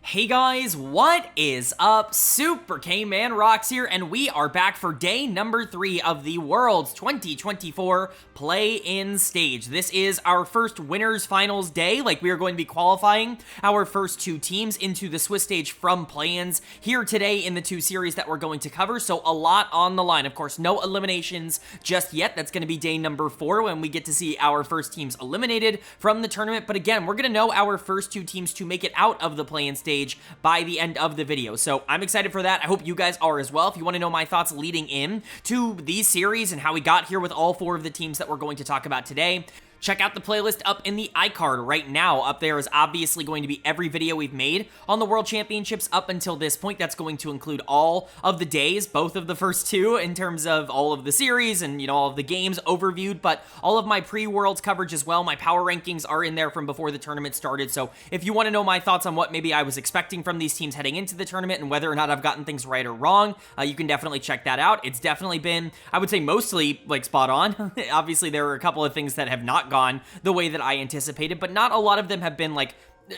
Hey guys, what is up? Super K-Man Rocks here, and we are back for day number 3 of the World's 2024 Play-In Stage. This is our first Winners Finals day. We are going to be qualifying our first 2 teams into the Swiss stage from play-ins here today in the 2 series that we're going to cover, so a lot on the line. Of course, no eliminations just yet. That's going to be day number 4 when we get to see our first teams eliminated from the tournament, but again, we're going to know our first 2 teams to make it out of the play-in stage by the end of the video. So I'm excited for that. I hope you guys are as well. If you want to know my thoughts leading in to these series and how we got here with all 4 of the teams that we're going to talk about today, check out the playlist up in the iCard right now. Up there is obviously going to be every video we've made on the World Championships up until this point. That's going to include all of the days, both of the first 2 in terms of all of the series and, all of the games overviewed, but all of my pre-Worlds coverage as well. My power rankings are in there from before the tournament started. So if you want to know my thoughts on what maybe I was expecting from these teams heading into the tournament and whether or not I've gotten things right or wrong, you can definitely check that out. It's definitely been, I would say, mostly spot on. Obviously, there are a couple of things that have not gone the way that I anticipated, but not a lot of them have been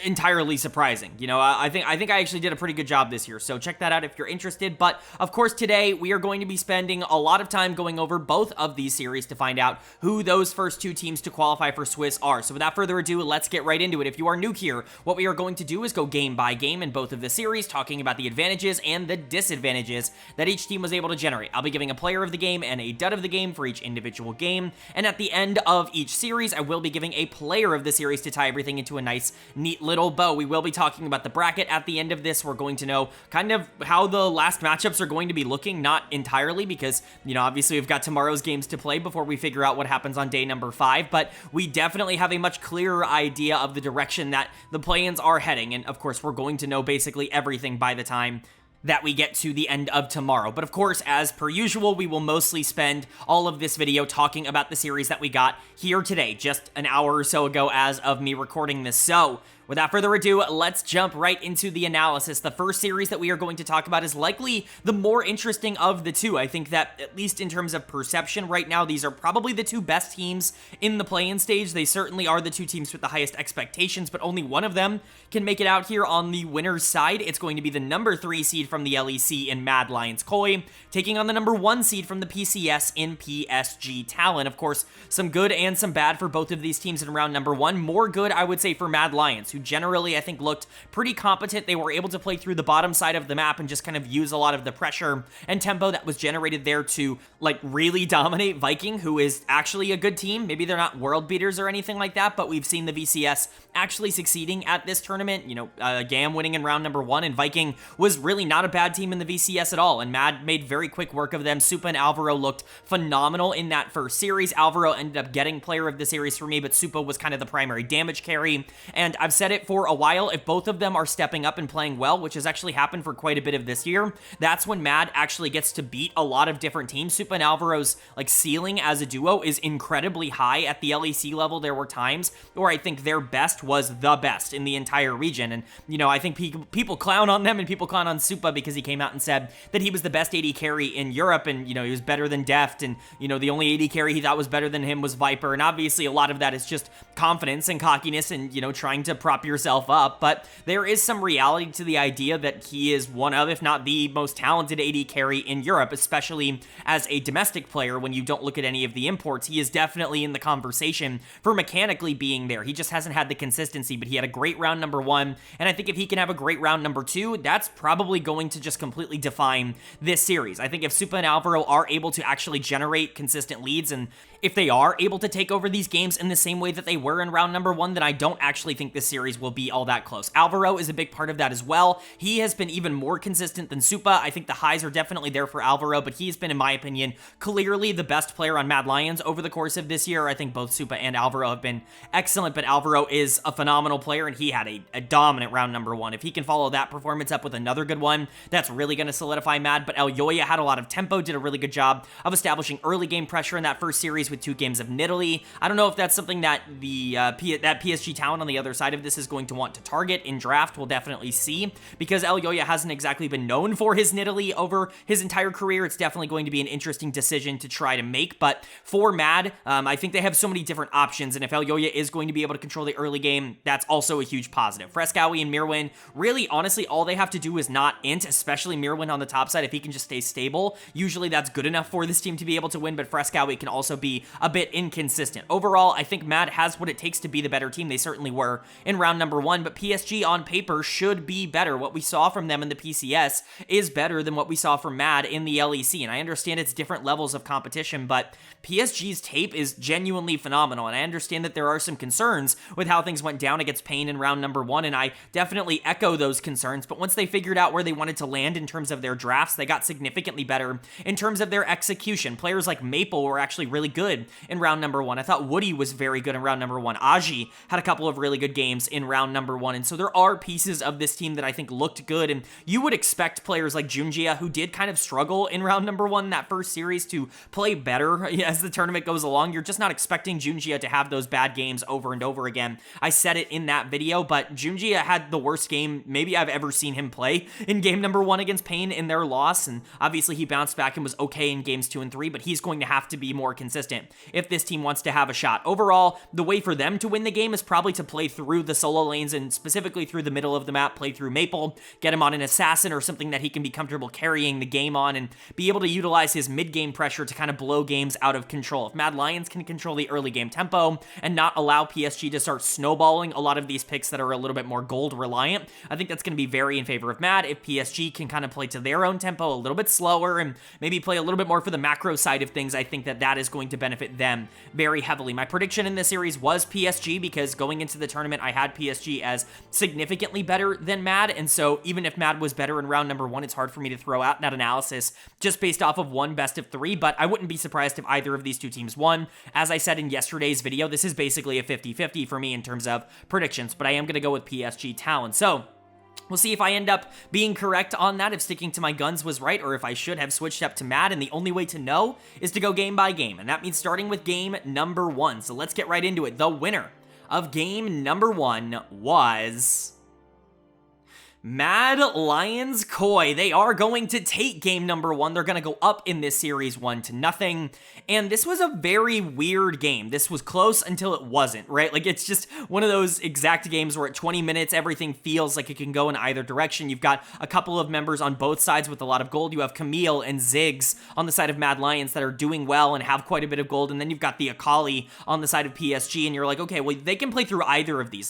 entirely surprising. I think I actually did a pretty good job this year, so check that out if you're interested. But of course, today we are going to be spending a lot of time going over both of these series to find out who those first 2 teams to qualify for Swiss are. So without further ado, let's get right into it. If you are new here, what we are going to do is go game by game in both of the series, talking about the advantages and the disadvantages that each team was able to generate. I'll be giving a player of the game and a dud of the game for each individual game, and at the end of each series, I will be giving a player of the series to tie everything into a nice, neat little bow. We will be talking about the bracket at the end of this. We're going to know kind of how the last matchups are going to be looking, not entirely because, obviously we've got tomorrow's games to play before we figure out what happens on day number 5, but we definitely have a much clearer idea of the direction that the play-ins are heading, and of course we're going to know basically everything by the time that we get to the end of tomorrow. But of course, as per usual, we will mostly spend all of this video talking about the series that we got here today, just an hour or so ago as of me recording this. So without further ado, let's jump right into the analysis. The first series that we are going to talk about is likely the more interesting of the 2. I think that, at least in terms of perception right now, these are probably the 2 best teams in the play-in stage. They certainly are the 2 teams with the highest expectations, but only one of them can make it out here on the winner's side. It's going to be the number 3 seed from the LEC in Mad Lions Koi, taking on the number 1 seed from the PCS in PSG Talon. Of course, some good and some bad for both of these teams in round number 1. More good, I would say, for Mad Lions, who generally, I think, looked pretty competent. They were able to play through the bottom side of the map and just kind of use a lot of the pressure and tempo that was generated there to, really dominate Viking, who is actually a good team. Maybe they're not world beaters or anything like that, but we've seen the VCS actually succeeding at this tournament. GAM winning in round number 1, and Viking was really not a bad team in the VCS at all, and Mad made very quick work of them. Supa and Alvaro looked phenomenal in that first series. Alvaro ended up getting player of the series for me, but Supa was kind of the primary damage carry, and I've said it for a while, if both of them are stepping up and playing well, which has actually happened for quite a bit of this year, that's when Mad actually gets to beat a lot of different teams. Supa and Alvaro's ceiling as a duo is incredibly high. At the LEC level, there were times where I think their best was the best in the entire region, and I think people clown on them and people clown on Supa because he came out and said that he was the best AD carry in Europe, and he was better than Deft, and the only AD carry he thought was better than him was Viper, and obviously a lot of that is just confidence and cockiness and trying to prop yourself up, but there is some reality to the idea that he is one of, if not the most talented AD carry in Europe, especially as a domestic player. When you don't look at any of the imports, he is definitely in the conversation for mechanically being there. He just hasn't had the consistency, but he had a great round number 1, and I think if he can have a great round number 2, that's probably going to just completely define this series. I think if Supa and Alvaro are able to actually generate consistent leads and If they are able to take over these games in the same way that they were in round number 1, then I don't actually think this series will be all that close. Alvaro is a big part of that as well. He has been even more consistent than Supa. I think the highs are definitely there for Alvaro, but he's been, in my opinion, clearly the best player on Mad Lions over the course of this year. I think both Supa and Alvaro have been excellent, but Alvaro is a phenomenal player, and he had a dominant round number 1. If he can follow that performance up with another good one, that's really going to solidify Mad. But El Yoya had a lot of tempo, did a really good job of establishing early game pressure in that first series with 2 games of Nidalee. I don't know if that's something that that PSG Talon on the other side of this is going to want to target in draft. We'll definitely see, because El Yoya hasn't exactly been known for his Nidalee over his entire career. It's definitely going to be an interesting decision to try to make, but for Mad, I think they have so many different options, and if El Yoya is going to be able to control the early game, that's also a huge positive. Fresskowy and Mirwin, really, honestly, all they have to do is not int, especially Mirwin on the top side. If he can just stay stable, usually that's good enough for this team to be able to win, but Fresskowy can also be a bit inconsistent. Overall, I think Mad has what it takes to be the better team. They certainly were in round number 1, but PSG on paper should be better. What we saw from them in the PCS is better than what we saw from Mad in the LEC, and I understand it's different levels of competition, but PSG's tape is genuinely phenomenal, and I understand that there are some concerns with how things went down against Pain in round number 1, and I definitely echo those concerns, but once they figured out where they wanted to land in terms of their drafts, they got significantly better in terms of their execution. Players like Maple were actually really good in round number 1. I thought Woody was very good in round number 1. Aji had a couple of really good games in round number 1, and so there are pieces of this team that I think looked good, and you would expect players like Junjia, who did kind of struggle in round number 1 that first series, to play better as the tournament goes along. You're just not expecting Junjia to have those bad games over and over again. I said it in that video, but Junjia had the worst game maybe I've ever seen him play in game number 1 against Pain in their loss, and obviously he bounced back and was okay in games 2 and 3, but he's going to have to be more consistent if this team wants to have a shot. Overall, the way for them to win the game is probably to play through the solo lanes, and specifically through the middle of the map, play through Maple, get him on an assassin or something that he can be comfortable carrying the game on, and be able to utilize his mid-game pressure to kind of blow games out of control. If Mad Lions can control the early game tempo and not allow PSG to start snowballing a lot of these picks that are a little bit more gold reliant, I think that's going to be very in favor of Mad. If PSG can kind of play to their own tempo a little bit slower and maybe play a little bit more for the macro side of things, I think that that is going to benefit them very heavily. My prediction in this series was PSG, because going into the tournament, I had PSG as significantly better than Mad, and so even if Mad was better in round number 1, it's hard for me to throw out that analysis just based off of one best of 3, but I wouldn't be surprised if either of these two teams won. As I said in yesterday's video, this is basically a 50-50 for me in terms of predictions, but I am going to go with PSG Talon. So we'll see if I end up being correct on that, if sticking to my guns was right, or if I should have switched up to Mad, and the only way to know is to go game by game, and that means starting with game number 1. So let's get right into it. The winner of game number 1 was Mad Lions Koi. They are going to take game number 1. They're going to go up in this series 1-0. And this was a very weird game. This was close until it wasn't, right? Like, it's just one of those exact games where at 20 minutes, everything feels like it can go in either direction. You've got a couple of members on both sides with a lot of gold. You have Camille and Ziggs on the side of Mad Lions that are doing well and have quite a bit of gold. And then you've got the Akali on the side of PSG. And you're like, okay, well, they can play through either of these.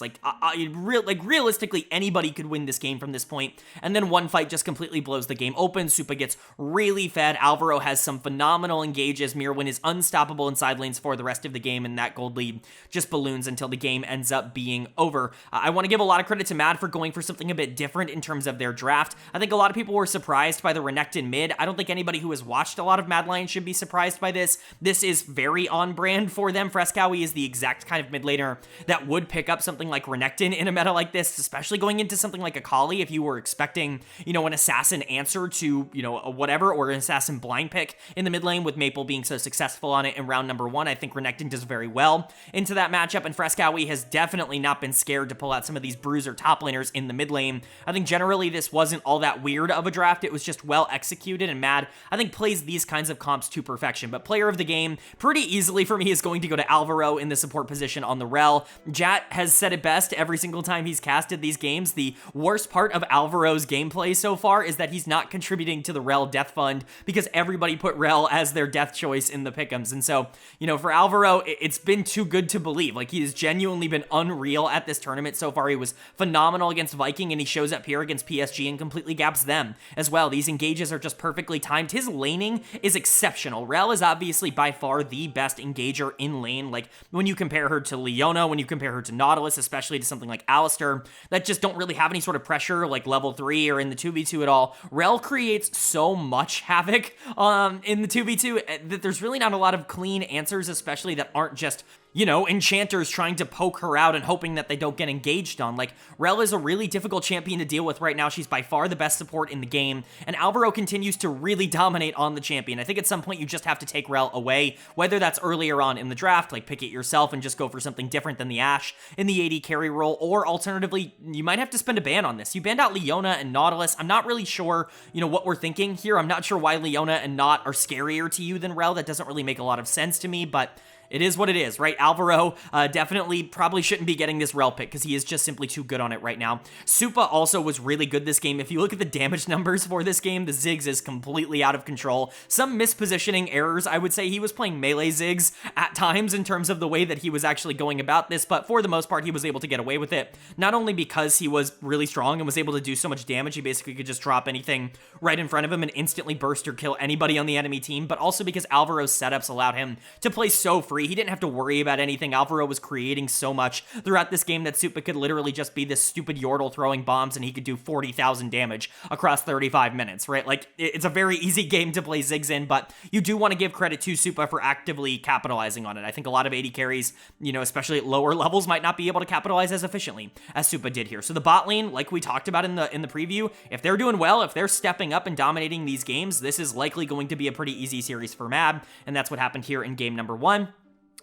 Realistically, anybody could win this game from this point, and then one fight just completely blows the game open. Supa gets really fed. Alvaro has some phenomenal engages. Mirwin is unstoppable in side lanes for the rest of the game, and that gold lead just balloons until the game ends up being over. I want to give a lot of credit to Mad for going for something a bit different in terms of their draft. I think a lot of people were surprised by the Renekton mid. I don't think anybody who has watched a lot of Mad Lions should be surprised by this. This is very on brand for them. Fresskowy is the exact kind of mid laner that would pick up something like Renekton in a meta like this, especially going into something like Akali. If you were expecting, an assassin answer to, a whatever, or an assassin blind pick in the mid lane, with Maple being so successful on it in round number 1, I think Renekton does very well into that matchup, and Fresskowy has definitely not been scared to pull out some of these bruiser top laners in the mid lane. I think generally this wasn't all that weird of a draft. It was just well executed, and Mad, I think, plays these kinds of comps to perfection. But player of the game, pretty easily for me, is going to go to Alvaro in the support position on the Rel. Jat has said it best every single time he's casted these games. The worst part part of Alvaro's gameplay so far is that he's not contributing to the Rel death fund because everybody put Rel as their death choice in the pick'ems. And so, you know, for Alvaro, it's been too good to believe. Like, he has genuinely been unreal at this tournament so far. He was phenomenal against Viking, and he shows up here against PSG and completely gaps them as well. These engages are just perfectly timed. His laning is exceptional. Rel is obviously by far the best engager in lane. Like, when you compare her to Leona, when you compare her to Nautilus, especially to something like Alistair, that just don't really have any sort of pressure, like level 3 or in the 2v2 at all. Rel creates so much havoc in the 2v2 that there's really not a lot of clean answers, especially that aren't just, you know, enchanters trying to poke her out and hoping that they don't get engaged on. Like, Rel is a really difficult champion to deal with right now. She's by far the best support in the game, and Alvaro continues to really dominate on the champion. I think at some point you just have to take Rel away, whether that's earlier on in the draft, like pick it yourself and just go for something different than the Ashe in the AD carry role, or alternatively, you might have to spend a ban on this. You banned out Leona and Nautilus. I'm not really sure, you know, what we're thinking here. I'm not sure why Leona and Naut are scarier to you than Rel. That doesn't really make a lot of sense to me, but it is what it is, right? Alvaro definitely probably shouldn't be getting this Rel pick because he is just simply too good on it right now. Supa also was really good this game. If you look at the damage numbers for this game, the Ziggs is completely out of control. Some mispositioning errors, I would say. He was playing melee Ziggs at times in terms of the way that he was actually going about this, but for the most part, he was able to get away with it. Not only because he was really strong and was able to do so much damage, he basically could just drop anything right in front of him and instantly burst or kill anybody on the enemy team, but also because Alvaro's setups allowed him to play so free. He didn't have to worry about anything. Alvaro was creating so much throughout this game that Supa could literally just be this stupid Yordle throwing bombs and he could do 40,000 damage across 35 minutes, right? Like, it's a very easy game to play Ziggs in, but you do want to give credit to Supa for actively capitalizing on it. I think a lot of AD carries, you know, especially at lower levels, might not be able to capitalize as efficiently as Supa did here. So the bot lane, like we talked about in the preview, if they're doing well, if they're stepping up and dominating these games, this is likely going to be a pretty easy series for Mab, and that's what happened here in game number 1.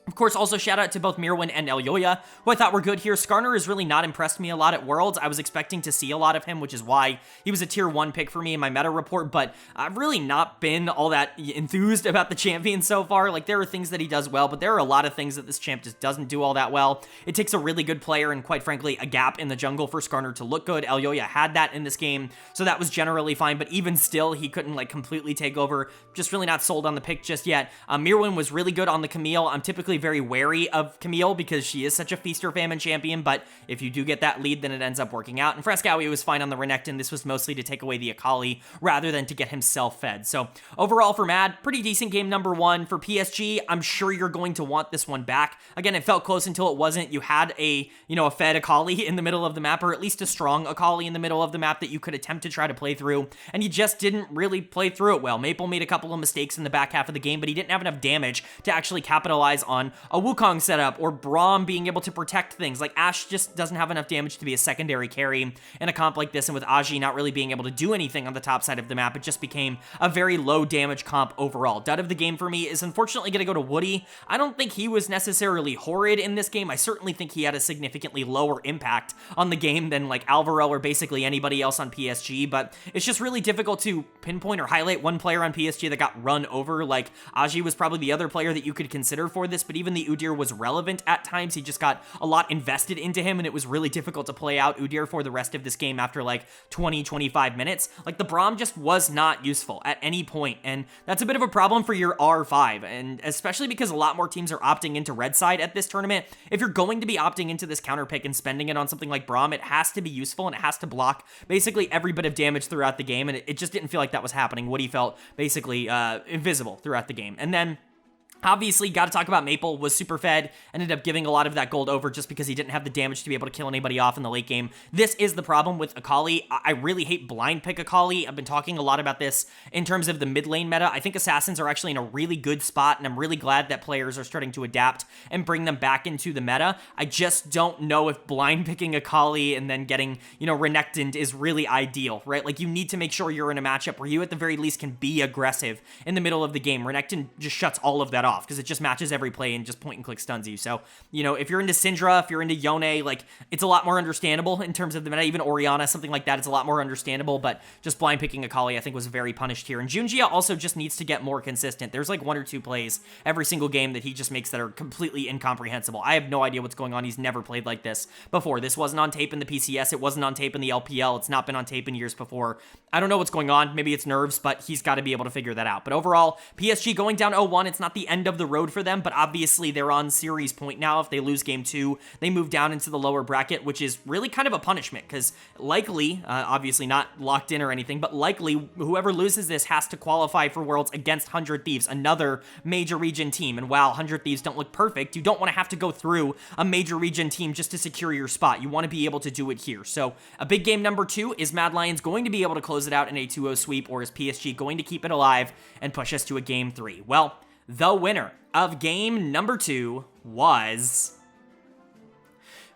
Of course, also shout out to both Mirwin and Elyoya, who I thought were good here. Skarner has really not impressed me a lot at Worlds. I was expecting to see a lot of him, which is why he was a tier 1 pick for me in my meta report, but I've really not been all that enthused about the champion so far. Like, there are things that he does well, but there are a lot of things that this champ just doesn't do all that well. It takes a really good player and, quite frankly, a gap in the jungle for Skarner to look good. Elyoya had that in this game, so that was generally fine, but even still, he couldn't, like, completely take over. Just really not sold on the pick just yet. Mirwin was really good on the Camille. I'm typically very wary of Camille because she is such a feast or famine champion, but if you do get that lead, then it ends up working out. And Frescowy was fine on the Renekton. This was mostly to take away the Akali rather than to get himself fed. So overall for Mad, pretty decent game number 1. For PSG, I'm sure you're going to want this one back. Again, it felt close until it wasn't. You had a fed Akali in the middle of the map, or at least a strong Akali in the middle of the map that you could attempt to try to play through, and you just didn't really play through it well. Maple made a couple of mistakes in the back half of the game, but he didn't have enough damage to actually capitalize on a Wukong setup or Braum being able to protect things. Like, Ashe just doesn't have enough damage to be a secondary carry in a comp like this, and with Aji not really being able to do anything on the top side of the map, it just became a very low damage comp overall. Dud of the game for me is unfortunately going to go to Woody. I don't think he was necessarily horrid in this game. I certainly think he had a significantly lower impact on the game than, like, Alvaro or basically anybody else on PSG, but it's just really difficult to pinpoint or highlight one player on PSG that got run over. Like, Aji was probably the other player that you could consider for this, but even the Udyr was relevant at times. He just got a lot invested into him, and it was really difficult to play out Udyr for the rest of this game after like 20-25 minutes. Like, the Braum just was not useful at any point, and that's a bit of a problem for your R5, and especially because a lot more teams are opting into red side at this tournament. If you're going to be opting into this counter pick and spending it on something like Braum, it has to be useful, and it has to block basically every bit of damage throughout the game, and it just didn't feel like that was happening. Woody felt basically invisible throughout the game. And then obviously, got to talk about Maple, was super fed, ended up giving a lot of that gold over just because he didn't have the damage to be able to kill anybody off in the late game. This is the problem with Akali. I really hate blind pick Akali. I've been talking a lot about this in terms of the mid lane meta. I think Assassins are actually in a really good spot, and I'm really glad that players are starting to adapt and bring them back into the meta. I just don't know if blind picking Akali and then getting, Renekton is really ideal, right? Like, you need to make sure you're in a matchup where you at the very least can be aggressive in the middle of the game. Renekton just shuts all of that off because it just matches every play and just point and click stuns you. So, you know, if you're into Syndra, if you're into Yone, like, it's a lot more understandable in terms of the meta. Even Orianna, something like that, it's a lot more understandable, but just blind picking Akali, I think, was very punished here. And Junjia also just needs to get more consistent. There's like 1 or 2 plays every single game that he just makes that are completely incomprehensible. I have no idea what's going on. He's never played like this before. This wasn't on tape in the PCS. It wasn't on tape in the LPL. It's not been on tape in years before. I don't know what's going on. Maybe it's nerves, but he's got to be able to figure that out. But overall, PSG going down 0-1, it's not the end of the road for them, but obviously they're on series point now. If they lose game 2, they move down into the lower bracket, which is really kind of a punishment because likely, obviously not locked in or anything, but likely whoever loses this has to qualify for Worlds against 100 Thieves, another major region team. And while 100 Thieves don't look perfect, you don't want to have to go through a major region team just to secure your spot. You want to be able to do it here. So a big game number 2, is Mad Lions going to be able to close it out in a 2-0 sweep, or is PSG going to keep it alive and push us to a game 3? Well, the winner of game number 2 was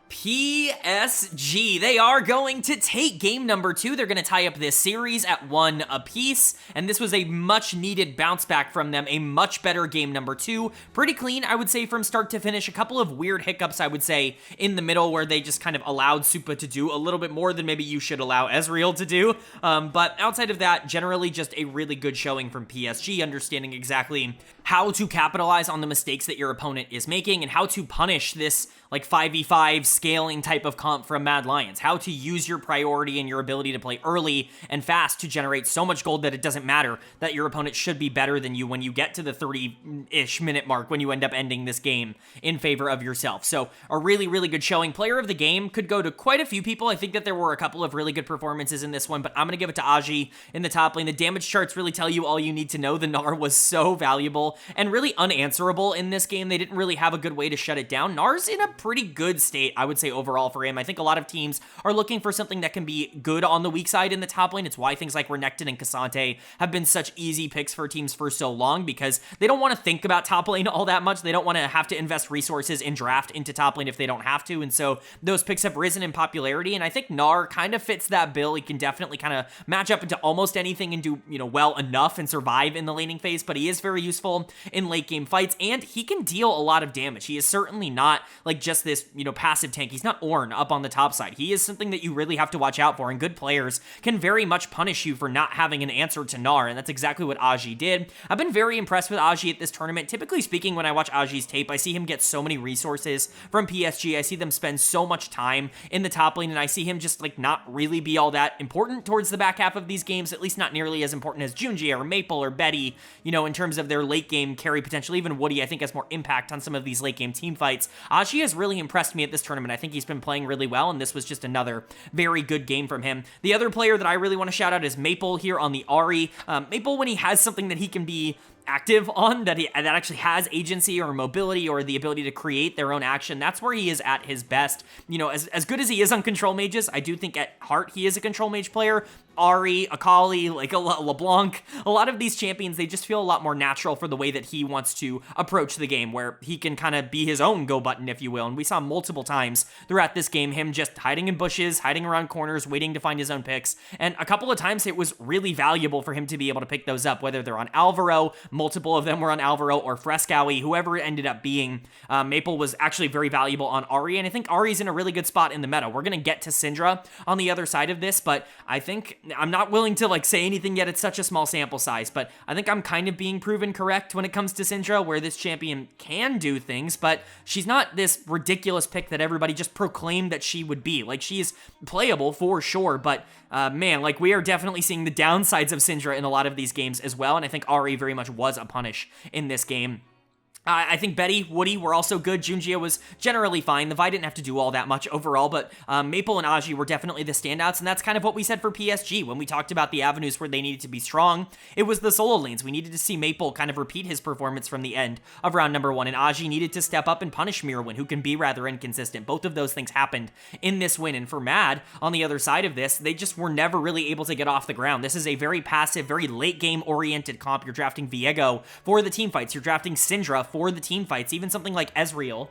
PSG. They are going to take game number 2. They're going to tie up this series at 1 apiece, and this was a much needed bounce back from them. A much better game number 2. Pretty clean, I would say, from start to finish. A couple of weird hiccups, I would say, in the middle where they just kind of allowed Supa to do a little bit more than maybe you should allow Ezreal to do. But outside of that, generally just a really good showing from PSG, understanding exactly how to capitalize on the mistakes that your opponent is making and how to punish this like 5v5 scaling type of comp from Mad Lions. How to use your priority and your ability to play early and fast to generate so much gold that it doesn't matter that your opponent should be better than you when you get to the 30-ish minute mark when you end up ending this game in favor of yourself. So a really, really good showing. Player of the game could go to quite a few people. I think that there were a couple of really good performances in this one, but I'm going to give it to Aji in the top lane. The damage charts really tell you all you need to know. The Gnar was so valuable and really unanswerable in this game. They didn't really have a good way to shut it down. Gnar's in a pretty good state, I would say, overall for him. I think a lot of teams are looking for something that can be good on the weak side in the top lane. It's why things like Renekton and Cassante have been such easy picks for teams for so long, because they don't want to think about top lane all that much. They don't want to have to invest resources in draft into top lane if they don't have to, and so those picks have risen in popularity, and I think Gnar kind of fits that bill. He can definitely kind of match up into almost anything and do, you know, well enough and survive in the laning phase, but he is very useful in late game fights, and he can deal a lot of damage. He is certainly not like just this, you know, passive tank. He's not Ornn up on the top side. He is something that you really have to watch out for, and good players can very much punish you for not having an answer to Gnar, and that's exactly what Aji did. I've been very impressed with Aji at this tournament. Typically speaking, when I watch Aji's tape, I see him get so many resources from PSG. I see them spend so much time in the top lane, and I see him just like not really be all that important towards the back half of these games, at least not nearly as important as Junji or Maple or Betty, you know, in terms of their late game carry potential. Even Woody, I think, has more impact on some of these late game team fights. Aji has really impressed me at this tournament. I think he's been playing really well, and this was just another very good game from him. The other player that I really want to shout out is Maple here on the Ahri. Maple, when he has something that he can be active on, that actually has agency or mobility or the ability to create their own action, that's where he is at his best. You know, as good as he is on control mages, I do think at heart he is a control mage player. Ahri, Akali, like a LeBlanc, a lot of these champions, they just feel a lot more natural for the way that he wants to approach the game, where he can kind of be his own go button, if you will. And we saw multiple times throughout this game him just hiding in bushes, hiding around corners, waiting to find his own picks. And a couple of times it was really valuable for him to be able to pick those up, whether they're on Alvaro, multiple of them were on Alvaro, or Frescowy, whoever it ended up being. Maple was actually very valuable on Ahri, and I think Ahri's in a really good spot in the meta. We're going to get to Syndra on the other side of this, but I think I'm not willing to like say anything yet. It's such a small sample size, but I think I'm kind of being proven correct when it comes to Syndra, where this champion can do things, but she's not this ridiculous pick that everybody just proclaimed that she would be. Like, she's playable for sure, but man, like, we are definitely seeing the downsides of Syndra in a lot of these games as well, and I think Ahri very much was a punish in this game. I think Betty, Woody were also good. Junjia was generally fine. The Vi didn't have to do all that much overall, but Maple and Aji were definitely the standouts, and that's kind of what we said for PSG when we talked about the avenues where they needed to be strong. It was the solo lanes. We needed to see Maple kind of repeat his performance from the end of round number 1, and Aji needed to step up and punish Mirwin, who can be rather inconsistent. Both of those things happened in this win, and for Mad, on the other side of this, they just were never really able to get off the ground. This is a very passive, very late game-oriented comp. You're drafting Viego for the team fights. You're drafting Syndra for the team fights, even something like Ezreal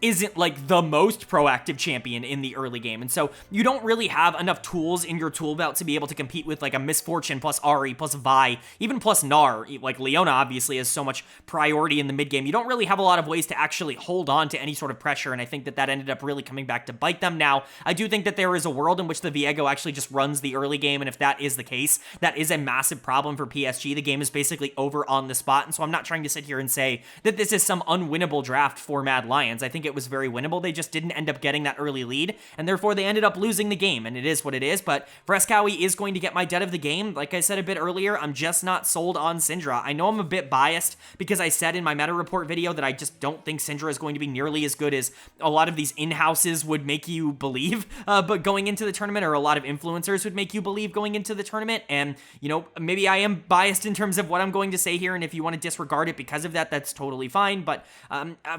isn't like the most proactive champion in the early game. And so you don't really have enough tools in your tool belt to be able to compete with like a Misfortune plus Ari plus Vi, even plus Gnar. Like Leona obviously has so much priority in the mid game. You don't really have a lot of ways to actually hold on to any sort of pressure. And I think that ended up really coming back to bite them. Now, I do think that there is a world in which the Viego actually just runs the early game. And if that is the case, that is a massive problem for PSG. The game is basically over on the spot. And so I'm not trying to sit here and say that this is some unwinnable draft for Mad Lions. I think it was very winnable. They just didn't end up getting that early lead, and therefore they ended up losing the game, and it is what it is. But Fresskowy is going to get my debt of the game. Like I said a bit earlier, I'm just not sold on Syndra. I know I'm a bit biased because I said in my meta report video that I just don't think Syndra is going to be nearly as good as a lot of these in-houses would make you believe, but going into the tournament, or a lot of influencers would make you believe going into the tournament. And, you know, maybe I am biased in terms of what I'm going to say here, and if you want to disregard it because of that, that's totally fine. But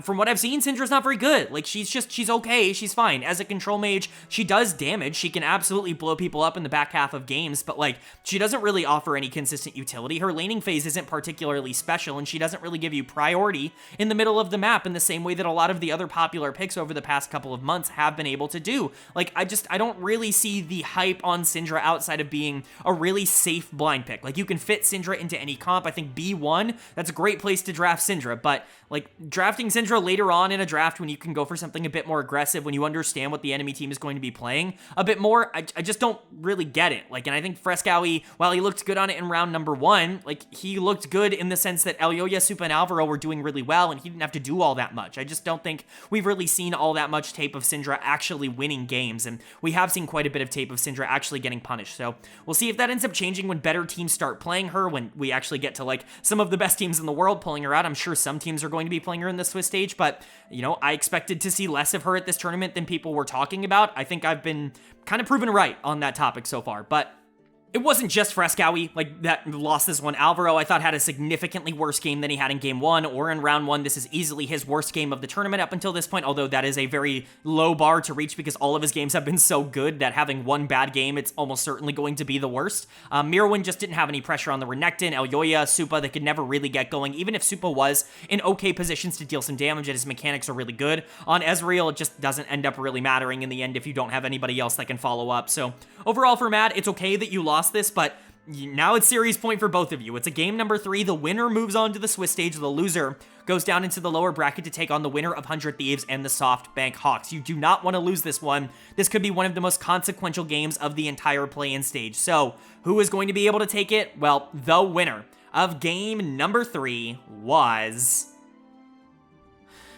from what I've seen, Syndra's not very good. Like, she's okay, she's fine. As a control mage, she does damage. She can absolutely blow people up in the back half of games, but like, she doesn't really offer any consistent utility. Her laning phase isn't particularly special, and she doesn't really give you priority in the middle of the map in the same way that a lot of the other popular picks over the past couple of months have been able to do. Like, I don't really see the hype on Syndra outside of being a really safe blind pick. Like, you can fit Syndra into any comp. I think B1, that's a great place to draft Syndra, but like, drafting Syndra later on in a draft when you can go for something a bit more aggressive, when you understand what the enemy team is going to be playing a bit more, I just don't really get it. Like, and I think Fresskowy, while he looked good on it in round number 1, like, he looked good in the sense that Elyoya, Supa, and Alvaro were doing really well, and he didn't have to do all that much. I just don't think we've really seen all that much tape of Syndra actually winning games, and we have seen quite a bit of tape of Syndra actually getting punished. So we'll see if that ends up changing when better teams start playing her, when we actually get to like some of the best teams in the world pulling her out. I'm sure some teams are going to be playing her in the Swiss stage, but you know, I expected to see less of her at this tournament than people were talking about. I think I've been kind of proven right on that topic so far, but it wasn't just Fresskowy like that lost this one. Alvaro, I thought, had a significantly worse game than he had in game 1 or in round 1. This is easily his worst game of the tournament up until this point, although that is a very low bar to reach because all of his games have been so good that having one bad game, it's almost certainly going to be the worst. Mirwin just didn't have any pressure on the Renekton. Elyoya, Supa, they could never really get going. Even if Supa was in okay positions to deal some damage and his mechanics are really good, on Ezreal, it just doesn't end up really mattering in the end if you don't have anybody else that can follow up. So overall for Mad, it's okay that you lost this, but now it's series point for both of you. It's a game number 3. The winner moves on to the Swiss stage. The loser goes down into the lower bracket to take on the winner of 100 Thieves and the SoftBank Hawks. You do not want to lose this one. This could be one of the most consequential games of the entire play-in stage. So who is going to be able to take it? Well, the winner of game number 3 was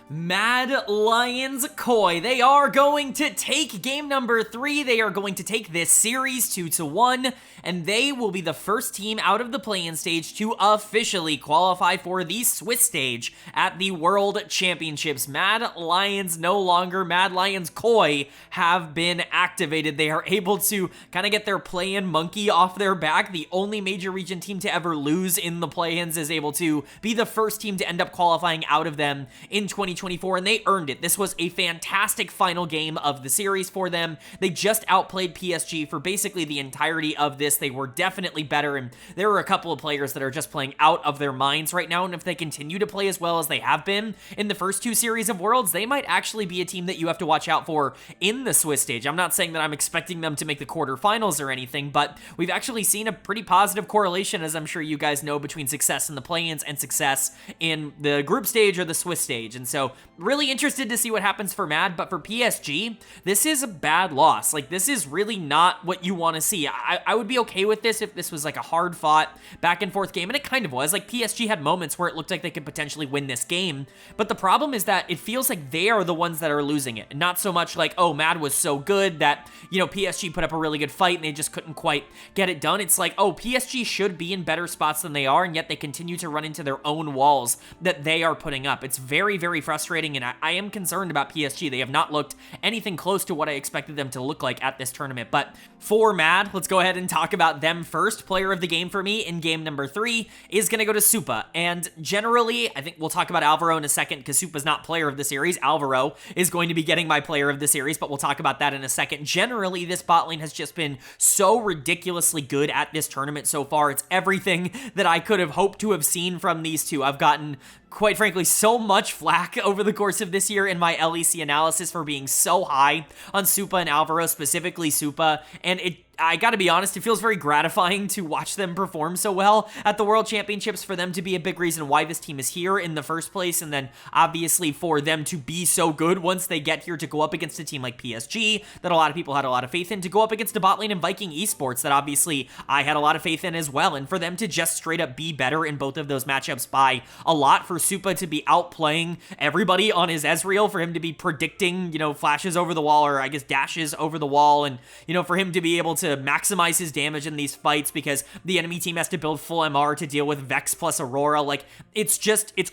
Mad Lions Koi. They are going to take game number 3. They are going to take this series 2-1, and they will be the first team out of the play-in stage to officially qualify for the Swiss stage at the World Championships. Mad Lions no longer. Mad Lions Koi have been activated. They are able to kind of get their play-in monkey off their back. The only major region team to ever lose in the play-ins is able to be the first team to end up qualifying out of them in 2024, and they earned it. This was a fantastic final game of the series for them. They just outplayed PSG for basically the entirety of this. They were definitely better, and there are a couple of players that are just playing out of their minds right now, and if they continue to play as well as they have been in the first 2 series of Worlds, they might actually be a team that you have to watch out for in the Swiss stage. I'm not saying that I'm expecting them to make the quarterfinals or anything, but we've actually seen a pretty positive correlation, as I'm sure you guys know, between success in the play-ins and success in the group stage or the Swiss stage. And so really interested to see what happens for Mad, but for PSG, this is a bad loss. Like, this is really not what you want to see. I would be okay with this if this was like a hard-fought back-and-forth game, and it kind of was. Like, PSG had moments where it looked like they could potentially win this game, but the problem is that it feels like they are the ones that are losing it, not so much like, oh, Mad was so good that, you know, PSG put up a really good fight and they just couldn't quite get it done. It's like, oh, PSG should be in better spots than they are, and yet they continue to run into their own walls that they are putting up. It's very, very frustrating, and I am concerned about PSG. They have not looked anything close to what I expected them to look like at this tournament. But for Mad, let's go ahead and talk about them first. Player of the game for me in game number 3 is going to go to Supa. And generally, I think we'll talk about Alvaro in a second because Supa's not player of the series. Alvaro is going to be getting my player of the series, but we'll talk about that in a second. Generally, this bot lane has just been so ridiculously good at this tournament so far. It's everything that I could have hoped to have seen from these two. I've gotten, quite frankly, so much flack over the course of this year in my LEC analysis for being so high on Supa and Alvaro, specifically Supa, and I gotta be honest, it feels very gratifying to watch them perform so well at the World Championships, for them to be a big reason why this team is here in the first place, and then obviously for them to be so good once they get here to go up against a team like PSG that a lot of people had a lot of faith in, to go up against a bot lane in Viking Esports that obviously I had a lot of faith in as well, and for them to just straight up be better in both of those matchups by a lot, for Supa to be outplaying everybody on his Ezreal, for him to be predicting, flashes over the wall, or I guess dashes over the wall, and, for him to be able to maximize his damage in these fights because the enemy team has to build full MR to deal with Vex plus Aurora. Like, it's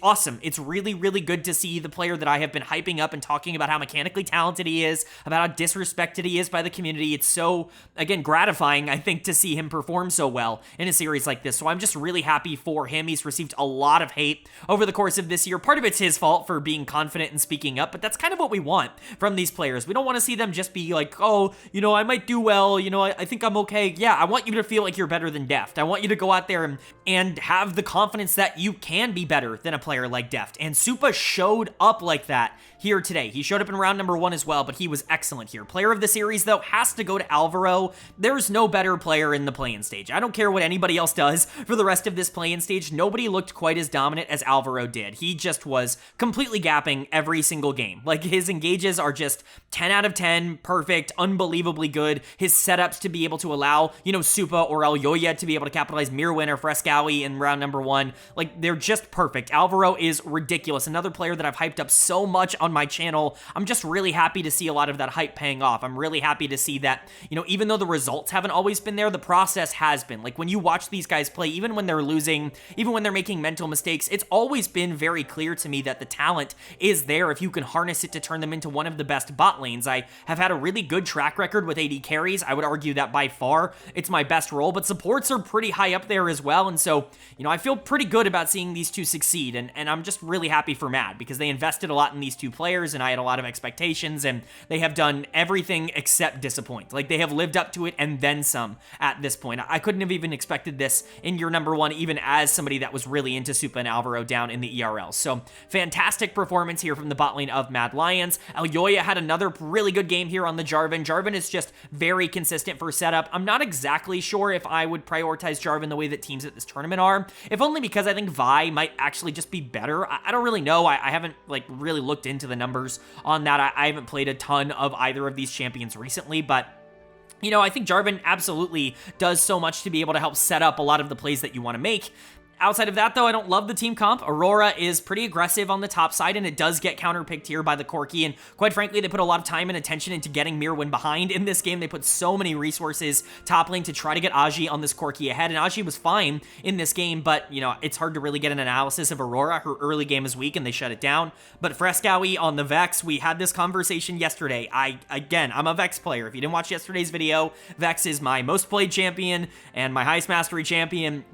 awesome. It's really, really good to see the player that I have been hyping up and talking about how mechanically talented he is, about how disrespected he is by the community. It's so, again, gratifying, I think, to see him perform so well in a series like this. So I'm just really happy for him. He's received a lot of hate over the course of this year. Part of it's his fault for being confident and speaking up, but that's kind of what we want from these players. We don't want to see them just be like, oh, I might do well, I think I'm okay. Yeah, I want you to feel like you're better than Deft. I want you to go out there and have the confidence that you can be better than a player like Deft. And Supa showed up like that here today. He showed up in round number 1 as well, but he was excellent here. Player of the series, though, has to go to Alvaro. There's no better player in the play-in stage. I don't care what anybody else does for the rest of this play-in stage. Nobody looked quite as dominant as Alvaro did. He just was completely gapping every single game. Like, his engages are just 10 out of 10, perfect, unbelievably good. His setups to be able to allow, Supa or Elyoya to be able to capitalize Mirwin or Frescowy in round number 1, like, they're just perfect. Alvaro is ridiculous. Another player that I've hyped up so much on my channel. I'm just really happy to see a lot of that hype paying off. I'm really happy to see that, even though the results haven't always been there, the process has been. Like, when you watch these guys play, even when they're losing, even when they're making mental mistakes, it's always been very clear to me that the talent is there if you can harness it to turn them into one of the best bot lanes. I have had a really good track record with AD carries. I would argue that by far it's my best role, but supports are pretty high up there as well, and so, I feel pretty good about seeing these two succeed, and I'm just really happy for Mad, because they invested a lot in these two players, and I had a lot of expectations, and they have done everything except disappoint. Like, they have lived up to it and then some at this point. I couldn't have even expected this in year number 1, even as somebody that was really into Supa and Alvaro down in the ERL. So, fantastic performance here from the bot lane of Mad Lions. Elyoya had another really good game here on the Jarvan. Jarvan is just very consistent for setup. I'm not exactly sure if I would prioritize Jarvan the way that teams at this tournament are, if only because I think Vi might actually just be better. I don't really know. I haven't, really looked into the numbers on that. I haven't played a ton of either of these champions recently, but I think Jarvan absolutely does so much to be able to help set up a lot of the plays that you want to make. Outside of that, though, I don't love the team comp. Aurora is pretty aggressive on the top side, and it does get counterpicked here by the Corki, and quite frankly, they put a lot of time and attention into getting Mirwin behind in this game. They put so many resources top lane to try to get Aji on this Corki ahead, and Aji was fine in this game, but, it's hard to really get an analysis of Aurora. Her early game is weak, and they shut it down. But Frescowy on the Vex, we had this conversation yesterday. I'm a Vex player. If you didn't watch yesterday's video, Vex is my most played champion and my highest mastery champion.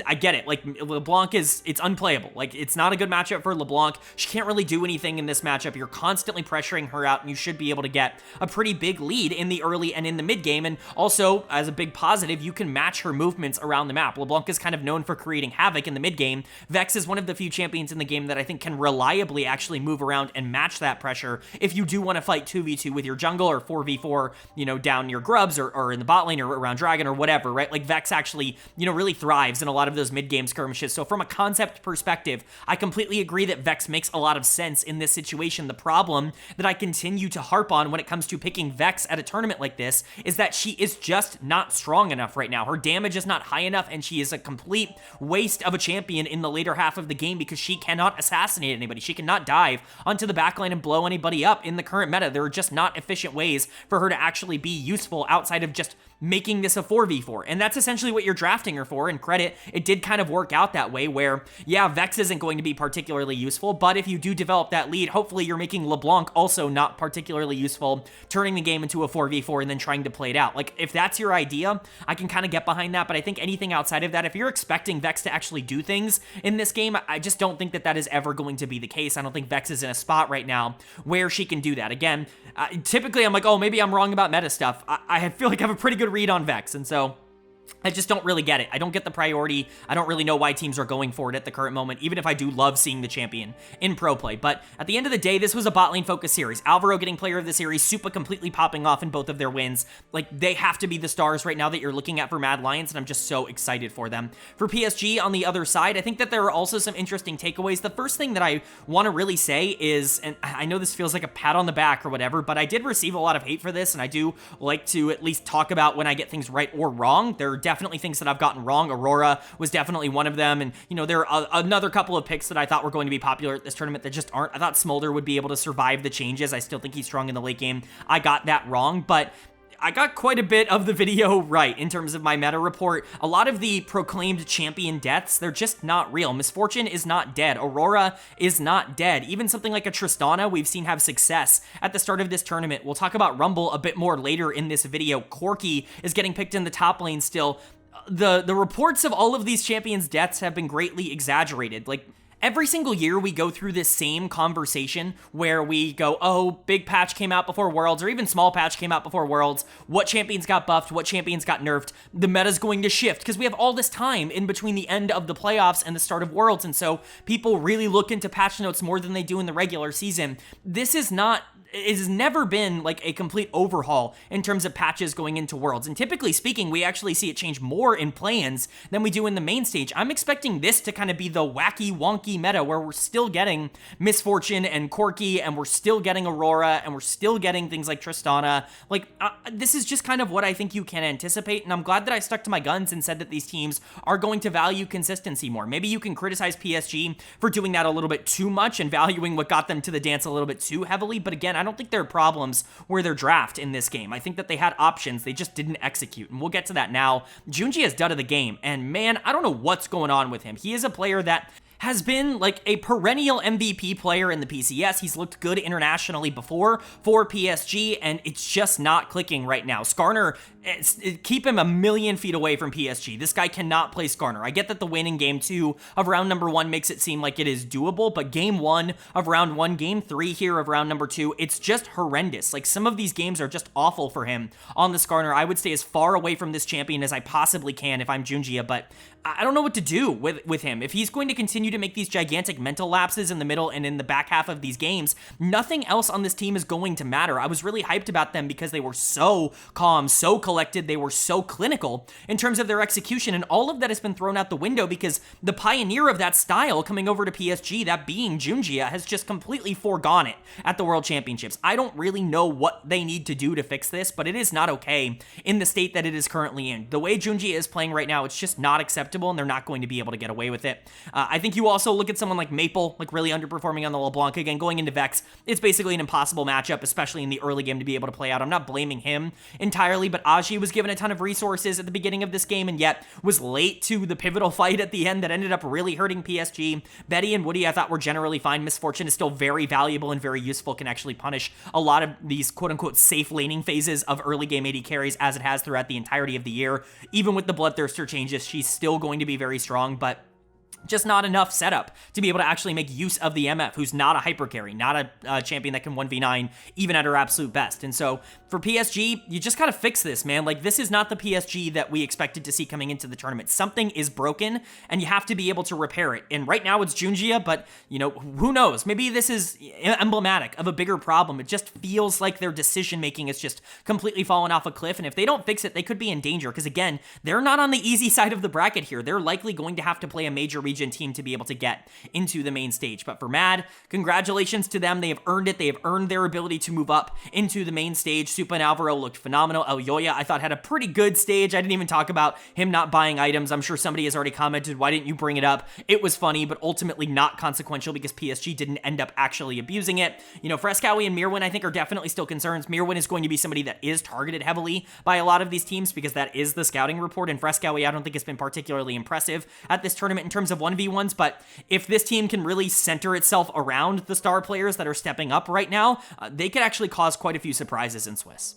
I get it. LeBlanc it's unplayable. It's not a good matchup for LeBlanc. She can't really do anything in this matchup. You're constantly pressuring her out, and you should be able to get a pretty big lead in the early and in the mid game. And also, as a big positive, you can match her movements around the map. LeBlanc is kind of known for creating havoc in the mid game. Vex is one of the few champions in the game that I think can reliably actually move around and match that pressure if you do want to fight 2v2 with your jungle, or 4v4, down your grubs, or in the bot lane, or around Dragon, or whatever, right? Vex actually, really thrives in a lot of those mid game skirmishes. So from a concept perspective, I completely agree that Vex makes a lot of sense in this situation. The problem that I continue to harp on when it comes to picking Vex at a tournament like this is that she is just not strong enough right now. Her damage is not high enough, and she is a complete waste of a champion in the later half of the game because she cannot assassinate anybody. She cannot dive onto the backline and blow anybody up in the current meta. There are just not efficient ways for her to actually be useful outside of just making this a 4v4, and that's essentially what you're drafting her for. And credit, it did kind of work out that way, where, yeah, Vex isn't going to be particularly useful, but if you do develop that lead, hopefully you're making LeBlanc also not particularly useful, turning the game into a 4v4 and then trying to play it out. If that's your idea, I can kind of get behind that, but I think anything outside of that, if you're expecting Vex to actually do things in this game, I just don't think that is ever going to be the case. I don't think Vex is in a spot right now where she can do that. Again, typically I'm like, oh, maybe I'm wrong about meta stuff. I feel like I have a pretty good read on Vex, and so I just don't really get it. I don't get the priority. I don't really know why teams are going for it at the current moment, even if I do love seeing the champion in pro play. But at the end of the day, this was a bot lane focused series. Alvaro getting player of the series, Supa completely popping off in both of their wins. Like, they have to be the stars right now that you're looking at for Mad Lions, and I'm just so excited for them. For PSG on the other side, I think that there are also some interesting takeaways. The first thing that I want to really say is, and I know this feels like a pat on the back or whatever, but I did receive a lot of hate for this, and I do like to at least talk about when I get things right or wrong. There are definitely things that I've gotten wrong. Aurora was definitely one of them, and you know, there are another couple of picks that I thought were going to be popular at this tournament that just aren't. I thought Smolder would be able to survive the changes. I still think he's strong in the late game. I got that wrong, but I got quite a bit of the video right in terms of my meta report. A lot of the proclaimed champion deaths, they're just not real. Misfortune is not dead. Aurora is not dead. Even something like a Tristana we've seen have success at the start of this tournament. We'll talk about Rumble a bit more later in this video. Corki is getting picked in the top lane still. The reports of all of these champions' deaths have been greatly exaggerated. Like, every single year we go through this same conversation where we go, oh, big patch came out before Worlds, or even small patch came out before Worlds. What champions got buffed? What champions got nerfed? The meta's going to shift because we have all this time in between the end of the playoffs and the start of Worlds, and so people really look into patch notes more than they do in the regular season. This is not... It has never been like a complete overhaul in terms of patches going into Worlds. And typically speaking, we actually see it change more in play-ins than we do in the main stage. I'm expecting this to kind of be the wacky, wonky meta where we're still getting Misfortune and Corki, and we're still getting Aurora, and we're still getting things like Tristana. Like, this is just kind of what I think you can anticipate, and I'm glad that I stuck to my guns and said that these teams are going to value consistency more. Maybe you can criticize PSG for doing that a little bit too much and valuing what got them to the dance a little bit too heavily, but again, I don't think there are problems where they're draft in this game. I think that they had options, they just didn't execute, and we'll get to that now. Junji is dud of the game, and man, I don't know what's going on with him. He is a player that has been like a perennial MVP player in the PCS. He's looked good internationally before for PSG, and it's just not clicking right now. Skarner, keep him a million feet away from PSG. This guy cannot play Skarner. I get that the win in game 2 of round number 1 makes it seem like it is doable, but game 1 of round 1, game 3 here of round number 2, it's just horrendous. Like, some of these games are just awful for him on the Skarner. I would stay as far away from this champion as I possibly can if I'm Junjia, but I don't know what to do with him. If he's going to continue to make these gigantic mental lapses in the middle and in the back half of these games, nothing else on this team is going to matter. I was really hyped about them because they were so calm, so collected, they were so clinical in terms of their execution, and all of that has been thrown out the window because the pioneer of that style coming over to PSG, that being Junjia, has just completely foregone it at the World Championships. I don't really know what they need to do to fix this, but it is not okay in the state that it is currently in. The way Junjia is playing right now, it's just not acceptable, and they're not going to be able to get away with it. I think you also look at someone like Maple, like really underperforming on the LeBlanc. Again, going into Vex, it's basically an impossible matchup, especially in the early game, to be able to play out. I'm not blaming him entirely, but Aji was given a ton of resources at the beginning of this game and yet was late to the pivotal fight at the end that ended up really hurting PSG. Betty and Woody I thought were generally fine. Misfortune is still very valuable and very useful, can actually punish a lot of these quote-unquote safe laning phases of early game AD carries as it has throughout the entirety of the year. Even with the Bloodthirster changes, she's still going to be very strong, but just not enough setup to be able to actually make use of the MF, who's not a hyper carry, not a champion that can 1v9 even at her absolute best. And so for PSG, you just gotta fix this, man. Like, this is not the PSG that we expected to see coming into the tournament. Something is broken, and you have to be able to repair it. And right now it's Junjia, but, you know, who knows? Maybe this is emblematic of a bigger problem. It just feels like their decision-making is just completely fallen off a cliff, and if they don't fix it, they could be in danger, because again, they're not on the easy side of the bracket here. They're likely going to have to play a major region team to be able to get into the main stage. But for Mad, congratulations to them. They have earned it. They have earned their ability to move up into the main stage. Supa and Alvaro looked phenomenal. El Yoya, I thought, had a pretty good stage. I didn't even talk about him not buying items. I'm sure somebody has already commented, why didn't you bring it up? It was funny, but ultimately not consequential because PSG didn't end up actually abusing it. You know, Frescowy and Mirwin, I think, are definitely still concerns. Mirwin is going to be somebody that is targeted heavily by a lot of these teams because that is the scouting report, and Frescowy, I don't think, has been particularly impressive at this tournament in terms of 1v1s, but if this team can really center itself around the star players that are stepping up right now, they could actually cause quite a few surprises in Swiss.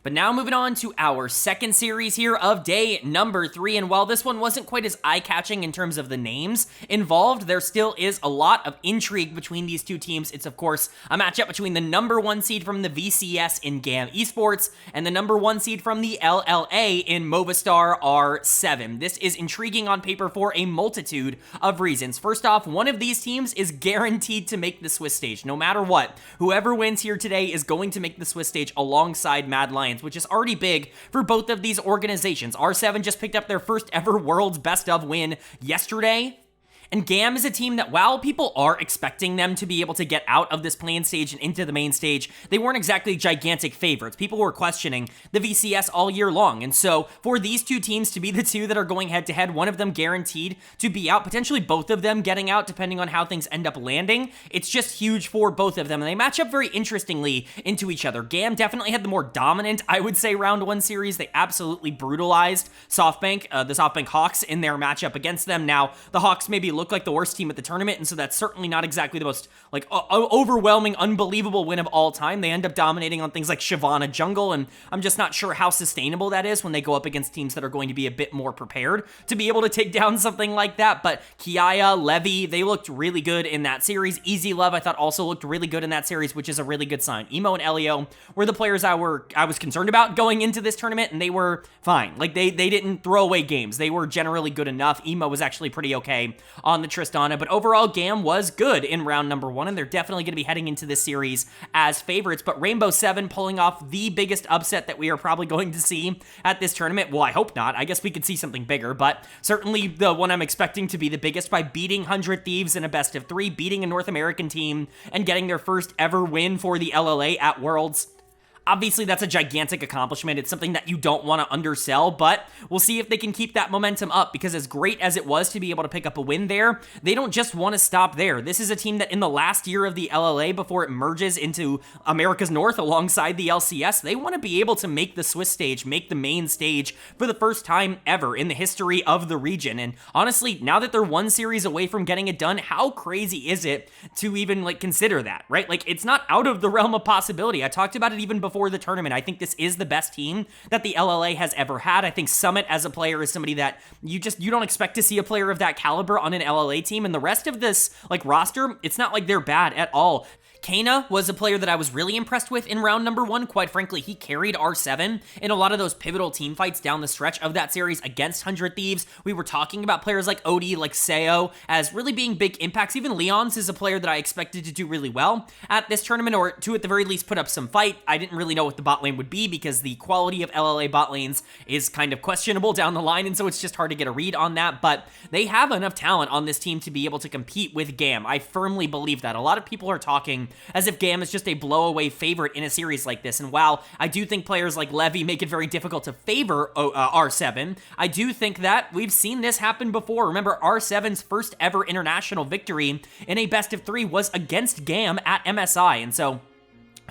But now moving on to our second series here of day number 3, and while this one wasn't quite as eye-catching in terms of the names involved, there still is a lot of intrigue between these two teams. It's, of course, a matchup between the number 1 seed from the VCS in GAM Esports and the number 1 seed from the LLA in Movistar R7. This is intriguing on paper for a multitude of reasons. First off, one of these teams is guaranteed to make the Swiss stage. No matter what, whoever wins here today is going to make the Swiss stage alongside Mad Lions, which is already big for both of these organizations. R7 just picked up their first ever World's Best of win yesterday. And GAM is a team that, while people are expecting them to be able to get out of this play-in stage and into the main stage, they weren't exactly gigantic favorites. People were questioning the VCS all year long. And so for these two teams to be the two that are going head-to-head, one of them guaranteed to be out, potentially both of them getting out depending on how things end up landing, it's just huge for both of them. And they match up very interestingly into each other. GAM definitely had the more dominant, I would say, round 1 series. They absolutely brutalized SoftBank, the SoftBank Hawks, in their matchup against them. Now, the Hawks maybe look like the worst team at the tournament, and so that's certainly not exactly the most overwhelming, unbelievable win of all time. They end up dominating on things like Shyvana Jungle, and I'm just not sure how sustainable that is when they go up against teams that are going to be a bit more prepared to be able to take down something like that. But Kiaya, Levy, they looked really good in that series. Easy Love, I thought, also looked really good in that series, which is a really good sign. Emo and Elio were the players I was concerned about going into this tournament, and they were fine. Like, they didn't throw away games. They were generally good enough. Emo was actually pretty okay on the Tristana, but overall, GAM was good in round number 1, and they're definitely going to be heading into this series as favorites. But Rainbow 7 pulling off the biggest upset that we are probably going to see at this tournament. Well, I hope not. I guess we could see something bigger, but certainly the one I'm expecting to be the biggest by beating 100 Thieves in a best of 3, beating a North American team, and getting their first ever win for the LLA at Worlds. Obviously, that's a gigantic accomplishment. It's something that you don't want to undersell, but we'll see if they can keep that momentum up, because as great as it was to be able to pick up a win there, they don't just want to stop there. This is a team that in the last year of the LLA, before it merges into America's North alongside the LCS, they want to be able to make the Swiss stage, make the main stage for the first time ever in the history of the region. And honestly, now that they're 1 series away from getting it done, how crazy is it to even consider that, right? It's not out of the realm of possibility. I talked about it even before the tournament. I think this is the best team that the LLA has ever had. I think Summit as a player is somebody that you don't expect to see a player of that caliber on an LLA team, and the rest of this roster, it's not like they're bad at all. Kana was a player that I was really impressed with in round number 1. Quite frankly, he carried R7 in a lot of those pivotal team fights down the stretch of that series against 100 Thieves. We were talking about players like Odie, like Seo, as really being big impacts. Even Leon's is a player that I expected to do really well at this tournament, or to at the very least put up some fight. I didn't really know what the bot lane would be, because the quality of LLA bot lanes is kind of questionable down the line, and so it's just hard to get a read on that, but they have enough talent on this team to be able to compete with GAM. I firmly believe that. A lot of people are talking as if GAM is just a blow-away favorite in a series like this. And while I do think players like Levy make it very difficult to favor R7, I do think that we've seen this happen before. Remember, R7's first ever international victory in a best of 3 was against GAM at MSI, and so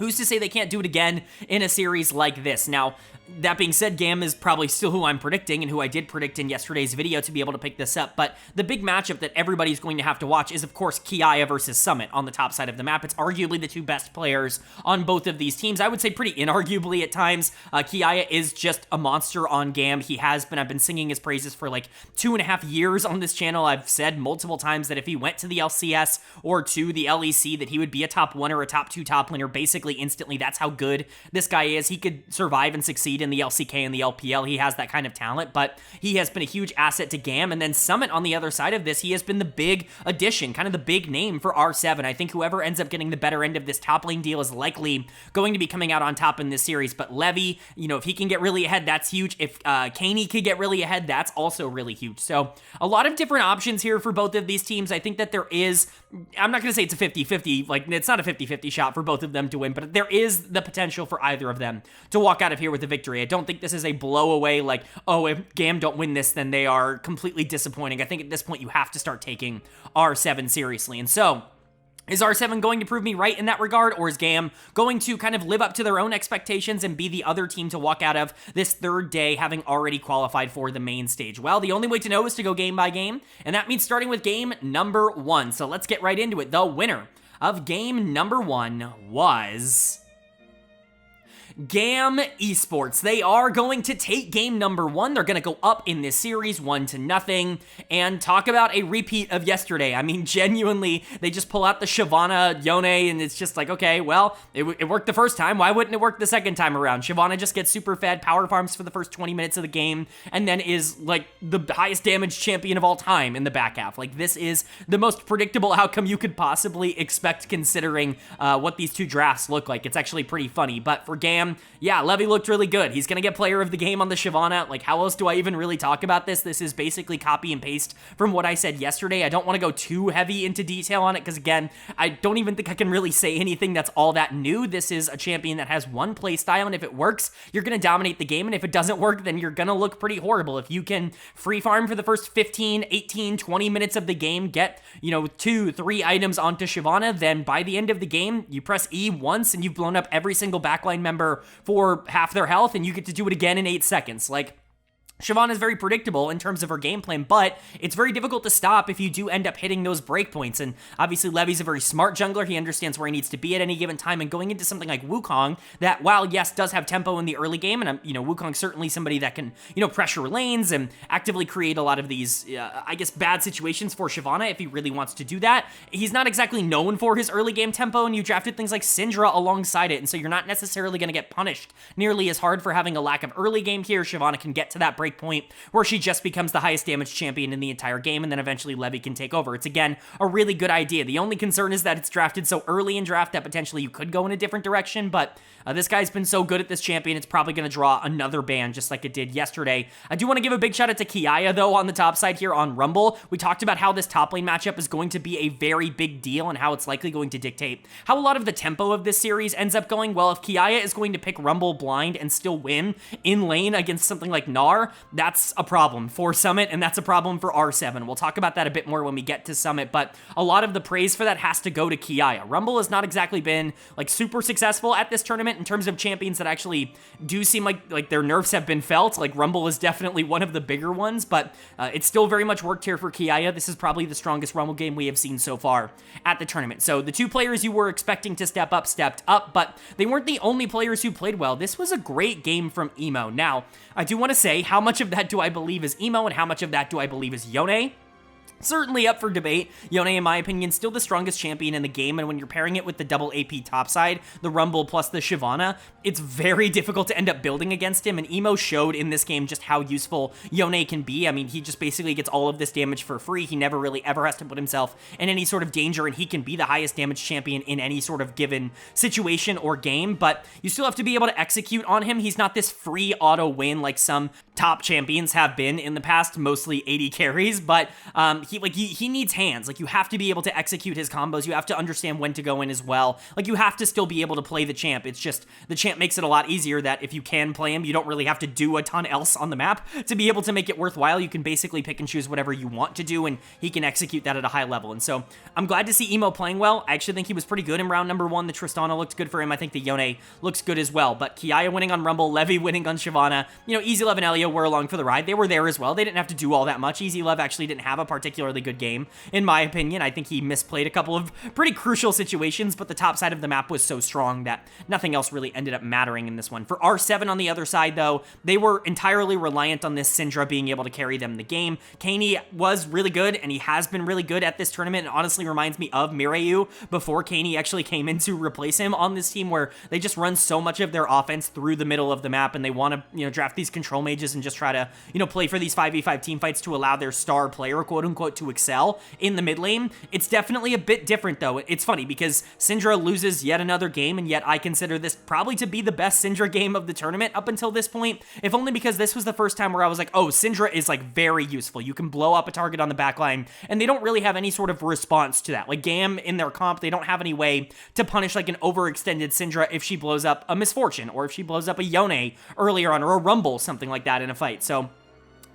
who's to say they can't do it again in a series like this? Now, that being said, GAM is probably still who I'm predicting, and who I did predict in yesterday's video to be able to pick this up, but the big matchup that everybody's going to have to watch is, of course, Kiaya versus Summit on the top side of the map. It's arguably the 2 best players on both of these teams. I would say pretty inarguably at times. Kiaya is just a monster on GAM. He has been. I've been singing his praises for 2.5 years on this channel. I've said multiple times that if he went to the LCS or to the LEC, that he would be a top 1 or a top 2 top laner basically instantly. That's how good this guy is. He could survive and succeed in the LCK and the LPL. He has that kind of talent, but he has been a huge asset to GAM. And then Summit on the other side of this, he has been the big addition, kind of the big name for R7. I think whoever ends up getting the better end of this top lane deal is likely going to be coming out on top in this series. But Levy, if he can get really ahead, that's huge. If Kaney could get really ahead, that's also really huge. So a lot of different options here for both of these teams. I think that there is, I'm not going to say it's a 50-50, it's not a 50-50 shot for both of them to win, but there is the potential for either of them to walk out of here with a victory. I don't think this is a blow away, if GAM don't win this, then they are completely disappointing. I think at this point you have to start taking R7 seriously. And so, is R7 going to prove me right in that regard, or is GAM going to kind of live up to their own expectations and be the other team to walk out of this third day having already qualified for the main stage? Well, the only way to know is to go game by game, and that means starting with game number 1. So let's get right into it. The winner of game number 1 was GAM Esports. They are going to take game number 1. They're going to go up in this series 1-0 and talk about a repeat of yesterday. I mean, genuinely, they just pull out the Shyvana Yone and it's just like, okay, well, it worked the first time. Why wouldn't it work the second time around? Shyvana just gets super fed, power farms for the first 20 minutes of the game, and then is like the highest damage champion of all time in the back half. Like, this is the most predictable outcome you could possibly expect considering what these two drafts look like. It's actually pretty funny, but for GAM, yeah, Levy looked really good. He's gonna get player of the game on the Shyvana. Like, how else do I even really talk about this? This is basically copy and paste from what I said yesterday. I don't want to go too heavy into detail on it because, again, I don't even think I can really say anything that's all that new. This is a champion that has one play style, and if it works, you're gonna dominate the game, and if it doesn't work, then you're gonna look pretty horrible. If you can free farm for the first 15, 18, 20 minutes of the game, get, 2-3 items onto Shyvana, then by the end of the game, you press E once and you've blown up every single backline member for half their health, and you get to do it again in 8 seconds. Like, Shyvana is very predictable in terms of her game plan, but it's very difficult to stop if you do end up hitting those breakpoints. And obviously, Levy's a very smart jungler. He understands where he needs to be at any given time. And going into something like Wukong, that, while yes, does have tempo in the early game, and Wukong's certainly somebody that can, pressure lanes and actively create a lot of these, I guess, bad situations for Shyvana if he really wants to do that. He's not exactly known for his early game tempo, and you drafted things like Syndra alongside it, and so you're not necessarily going to get punished nearly as hard for having a lack of early game here. Shyvana can get to that break point where she just becomes the highest damage champion in the entire game, and then eventually Levy can take over. It's, again, a really good idea. The only concern is that it's drafted so early in draft that potentially you could go in a different direction, but this guy's been so good at this champion, it's probably going to draw another ban just like it did yesterday. I do want to give a big shout out to Kiaya, though, on the top side here on Rumble. We talked about how this top lane matchup is going to be a very big deal and how it's likely going to dictate how a lot of the tempo of this series ends up going. Well, if Kiaya is going to pick Rumble blind and still win in lane against something like Gnar, that's a problem for Summit, and that's a problem for R7. We'll talk about that a bit more when we get to Summit, but a lot of the praise for that has to go to Kiaya. Rumble has not exactly been like super successful at this tournament in terms of champions that actually do seem like their nerfs have been felt. Like, Rumble is definitely one of the bigger ones, but it's still very much worked here for Kiaya. This is probably the strongest Rumble game we have seen so far at the tournament. So the two players you were expecting to step up stepped up, but they weren't the only players who played well. This was a great game from Emo. Now, I do want to say, how much of that do I believe is Emo and how much of that do I believe is Yone? Certainly up for debate. Yone, in my opinion, still the strongest champion in the game, and when you're pairing it with the double AP topside, the Rumble plus the Shyvana, it's very difficult to end up building against him, and Emo showed in this game just how useful Yone can be. I mean, he just basically gets all of this damage for free. He never really ever has to put himself in any sort of danger, and he can be the highest damage champion in any sort of given situation or game, but you still have to be able to execute on him. He's not this free auto win like some top champions have been in the past, mostly 80 carries, but he needs hands. Like, you have to be able to execute his combos. You have to understand when to go in as well. Like, you have to still be able to play the champ. It's just, the champ makes it a lot easier that if you can play him, you don't really have to do a ton else on the map to be able to make it worthwhile. You can basically pick and choose whatever you want to do, and he can execute that at a high level. And so, I'm glad to see Emo playing well. I actually think he was pretty good in round number 1. The Tristana looked good for him. I think the Yone looks good as well. But Kiaya winning on Rumble, Levy winning on Shyvana, Easy Love and Elio were along for the ride. They were there as well. They didn't have to do all that much. Easy Love actually didn't have a particularly good game, in my opinion. I think he misplayed a couple of pretty crucial situations, but the top side of the map was so strong that nothing else really ended up mattering in this one. For R7 on the other side, though, they were entirely reliant on this Syndra being able to carry them the game. Kaney was really good, and he has been really good at this tournament. It honestly reminds me of Mireyu before Kaney actually came in to replace him on this team, where they just run so much of their offense through the middle of the map, and they want to, draft these control mages and just try to, play for these 5v5 team fights to allow their star player, quote unquote, to excel in the mid lane. It's definitely a bit different, though. It's funny because Syndra loses yet another game, and yet I consider this probably to be the best Syndra game of the tournament up until this point, if only because this was the first time where I was like, oh, Syndra is like very useful. You can blow up a target on the backline, and they don't really have any sort of response to that. Like, GAM in their comp, they don't have any way to punish like an overextended Syndra if she blows up a Misfortune, or if she blows up a Yone earlier on, or a Rumble, something like that in a fight. So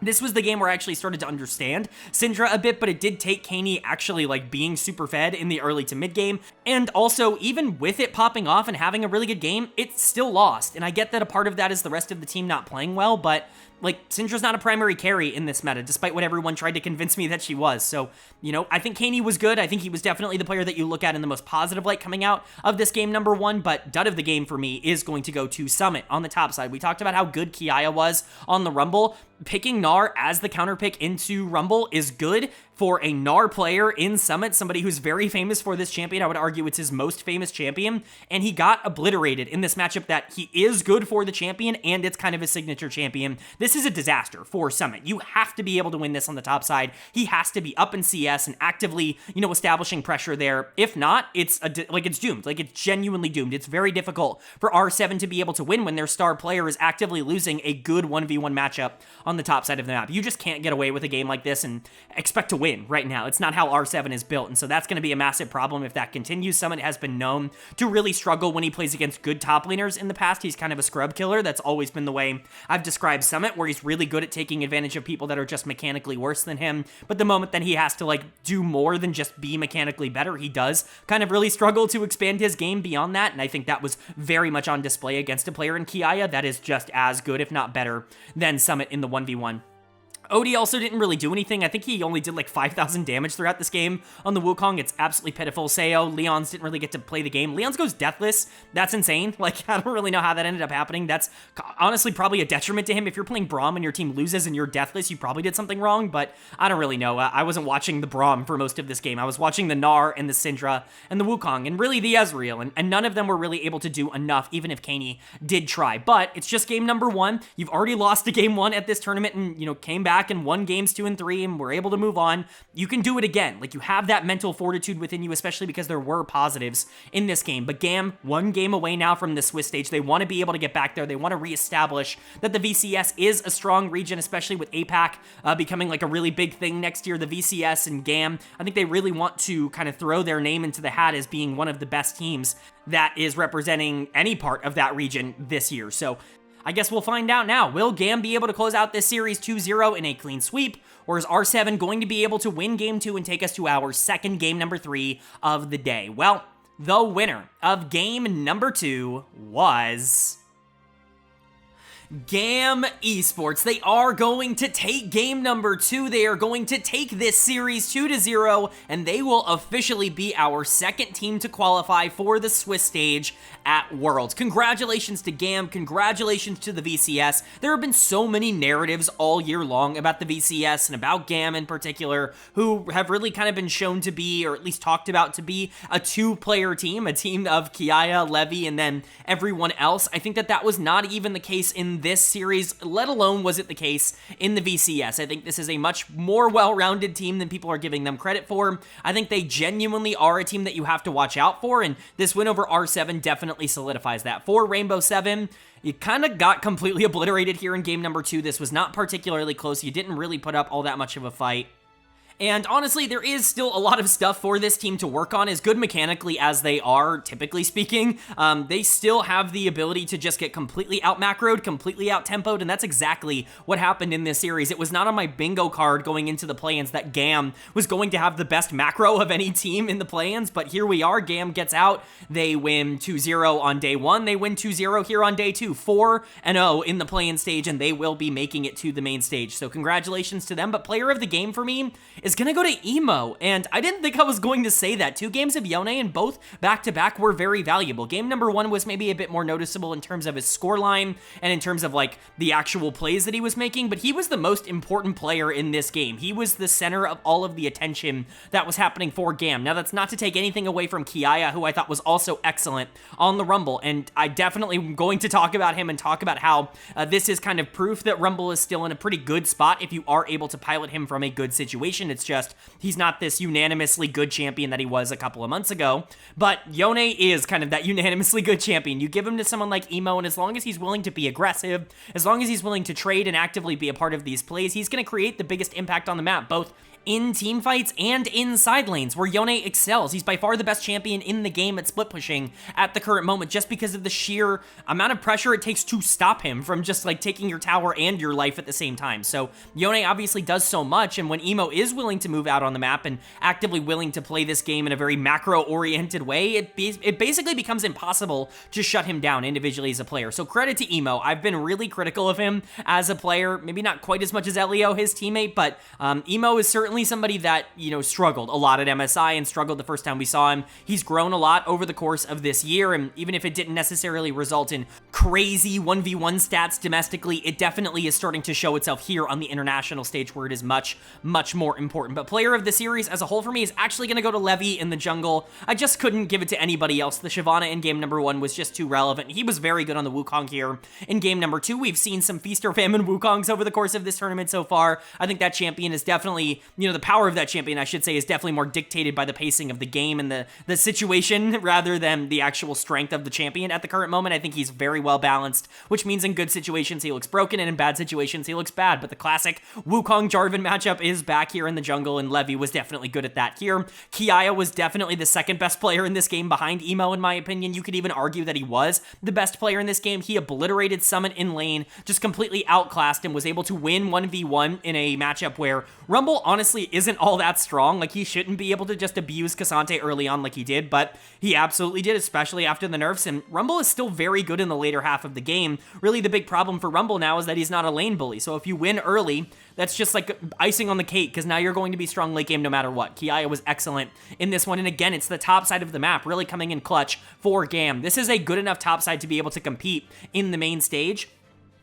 this was the game where I actually started to understand Syndra a bit, but it did take Kaney actually like being super fed in the early to mid game. And also, even with it popping off and having a really good game, it still lost. And I get that a part of that is the rest of the team not playing well, but like, Syndra's not a primary carry in this meta, despite what everyone tried to convince me that she was. So, you know, I think Kaney was good. I think he was definitely the player that you look at in the most positive light coming out of this game number 1, but dud of the game for me is going to go to Summit on the top side. We talked about how good Kiaya was on the Rumble. Picking Gnar as the counter pick into Rumble is good for a Gnar player in Summit, somebody who's very famous for this champion. I would argue it's his most famous champion, and he got obliterated in this matchup that he is good for the champion, and it's kind of a signature champion. This is a disaster for Summit. You have to be able to win this on the top side. He has to be up in CS and actively, you know, establishing pressure there. If not, it's doomed. Like, it's genuinely doomed. It's very difficult for R7 to be able to win when their star player is actively losing a good 1v1 matchup on the top side of the map. You just can't get away with a game like this and expect to win right now. It's not how R7 is built, and so that's going to be a massive problem if that continues. Summit has been known to really struggle when he plays against good top laners in the past. He's kind of a scrub killer. That's always been the way I've described Summit, where he's really good at taking advantage of people that are just mechanically worse than him, but the moment that he has to, like, do more than just be mechanically better, he does kind of really struggle to expand his game beyond that, and I think that was very much on display against a player in Kiaya that is just as good, if not better, than Summit in the 1v1. Odie also didn't really do anything. I think he only did like 5,000 damage throughout this game on the Wukong. It's absolutely pitiful. Seo, Leon's didn't really get to play the game. Leon's goes deathless. That's insane. Like, I don't really know how that ended up happening. That's honestly probably a detriment to him. If you're playing Braum and your team loses and you're deathless, you probably did something wrong, but I don't really know. I wasn't watching the Braum for most of this game. I was watching the Gnar and the Syndra and the Wukong and really the Ezreal, and none of them were really able to do enough, even if Kaney did try. But it's just game number 1. You've already lost to game 1 at this tournament and, you know, came back and won games 2 and 3 and were able to move on. You can do it again. Like, you have that mental fortitude within you, especially because there were positives in this game. But GAM, 1 game away now from the Swiss stage. They want to be able to get back there. They want to reestablish that the VCS is a strong region, especially with APAC becoming like a really big thing next year. The VCS and GAM, I think they really want to kind of throw their name into the hat as being one of the best teams that is representing any part of that region this year. So I guess we'll find out now. Will GAM be able to close out this series 2-0 in a clean sweep, or is R7 going to be able to win game 2 and take us to our second game number 3 of the day? Well, the winner of game number 2 was GAM Esports. They are going to take game number 2. They are going to take this series 2-0, and they will officially be our second team to qualify for the Swiss stage at Worlds. Congratulations to GAM. Congratulations to the VCS. There have been so many narratives all year long about the VCS and about GAM in particular, who have really kind of been shown to be, or at least talked about to be, a 2-player team, a team of Kiaya, Levy, and then everyone else. I think that that was not even the case in this series, let alone was it the case in the VCS. I think this is a much more well-rounded team than people are giving them credit for. I think they genuinely are a team that you have to watch out for, and this win over R7 definitely solidifies that. For Rainbow 7, you kind of got completely obliterated here in game number 2. This was not particularly close. You didn't really put up all that much of a fight. And honestly, there is still a lot of stuff for this team to work on. As good mechanically as they are, typically speaking, they still have the ability to just get completely out-macroed, completely out-tempoed, and that's exactly what happened in this series. It was not on my bingo card going into the play-ins that GAM was going to have the best macro of any team in the play-ins, but here we are. GAM gets out. They win 2-0 on day 1. They win 2-0 here on day 2. 4-0 in the play-in stage, and they will be making it to the main stage. So congratulations to them, but player of the game for me is going to go to Emo, and I didn't think I was going to say that. 2 games of Yone, and both back-to-back were very valuable. Game number 1 was maybe a bit more noticeable in terms of his scoreline and in terms of, like, the actual plays that he was making, but he was the most important player in this game. He was the center of all of the attention that was happening for GAM. Now, that's not to take anything away from Kiaya, who I thought was also excellent on the Rumble, and I definitely am going to talk about him and talk about how this is kind of proof that Rumble is still in a pretty good spot if you are able to pilot him from a good situation. It's just, he's not this unanimously good champion that he was a couple of months ago, but Yone is kind of that unanimously good champion. You give him to someone like Emo, and as long as he's willing to be aggressive, as long as he's willing to trade and actively be a part of these plays, he's going to create the biggest impact on the map, both in team fights and in side lanes, where Yone excels. He's by far the best champion in the game at split pushing at the current moment, just because of the sheer amount of pressure it takes to stop him from just like taking your tower and your life at the same time. So Yone obviously does so much, and when Emo is willing to move out on the map and actively willing to play this game in a very macro-oriented way, it basically becomes impossible to shut him down individually as a player. So credit to Emo. I've been really critical of him as a player, maybe not quite as much as Elio, his teammate, but Emo is certainly somebody that, you know, struggled a lot at MSI and struggled the first time we saw him. He's grown a lot over the course of this year, and even if it didn't necessarily result in crazy 1v1 stats domestically, it definitely is starting to show itself here on the international stage, where it is much, much more important. But player of the series as a whole for me is actually going to go to Levy in the jungle. I just couldn't give it to anybody else. The Shyvana in game number 1 was just too relevant. He was very good on the Wukong here. In game number 2, we've seen some Feast or Famine Wukongs over the course of this tournament so far. I think that champion is definitely, you know, the power of that champion, I should say, is definitely more dictated by the pacing of the game and the situation rather than the actual strength of the champion at the current moment. I think he's very well balanced, which means in good situations he looks broken and in bad situations he looks bad. But the classic Wukong Jarvan matchup is back here in the jungle, and Levy was definitely good at that here. Kiaya was definitely the second best player in this game behind Emo, in my opinion. You could even argue that he was the best player in this game. He obliterated Summit in lane, just completely outclassed and was able to win 1v1 in a matchup where Rumble honestly isn't all that strong. Like, he shouldn't be able to just abuse Cassante early on like he did, but he absolutely did, especially after the nerfs, and Rumble is still very good in the later half of the game. Really, the big problem for Rumble now is that he's not a lane bully, so if you win early, that's just like icing on the cake, because now you're going to be strong late game no matter what. Kiaya was excellent in this one, and again, it's the top side of the map, really coming in clutch for GAM. This is a good enough top side to be able to compete in the main stage.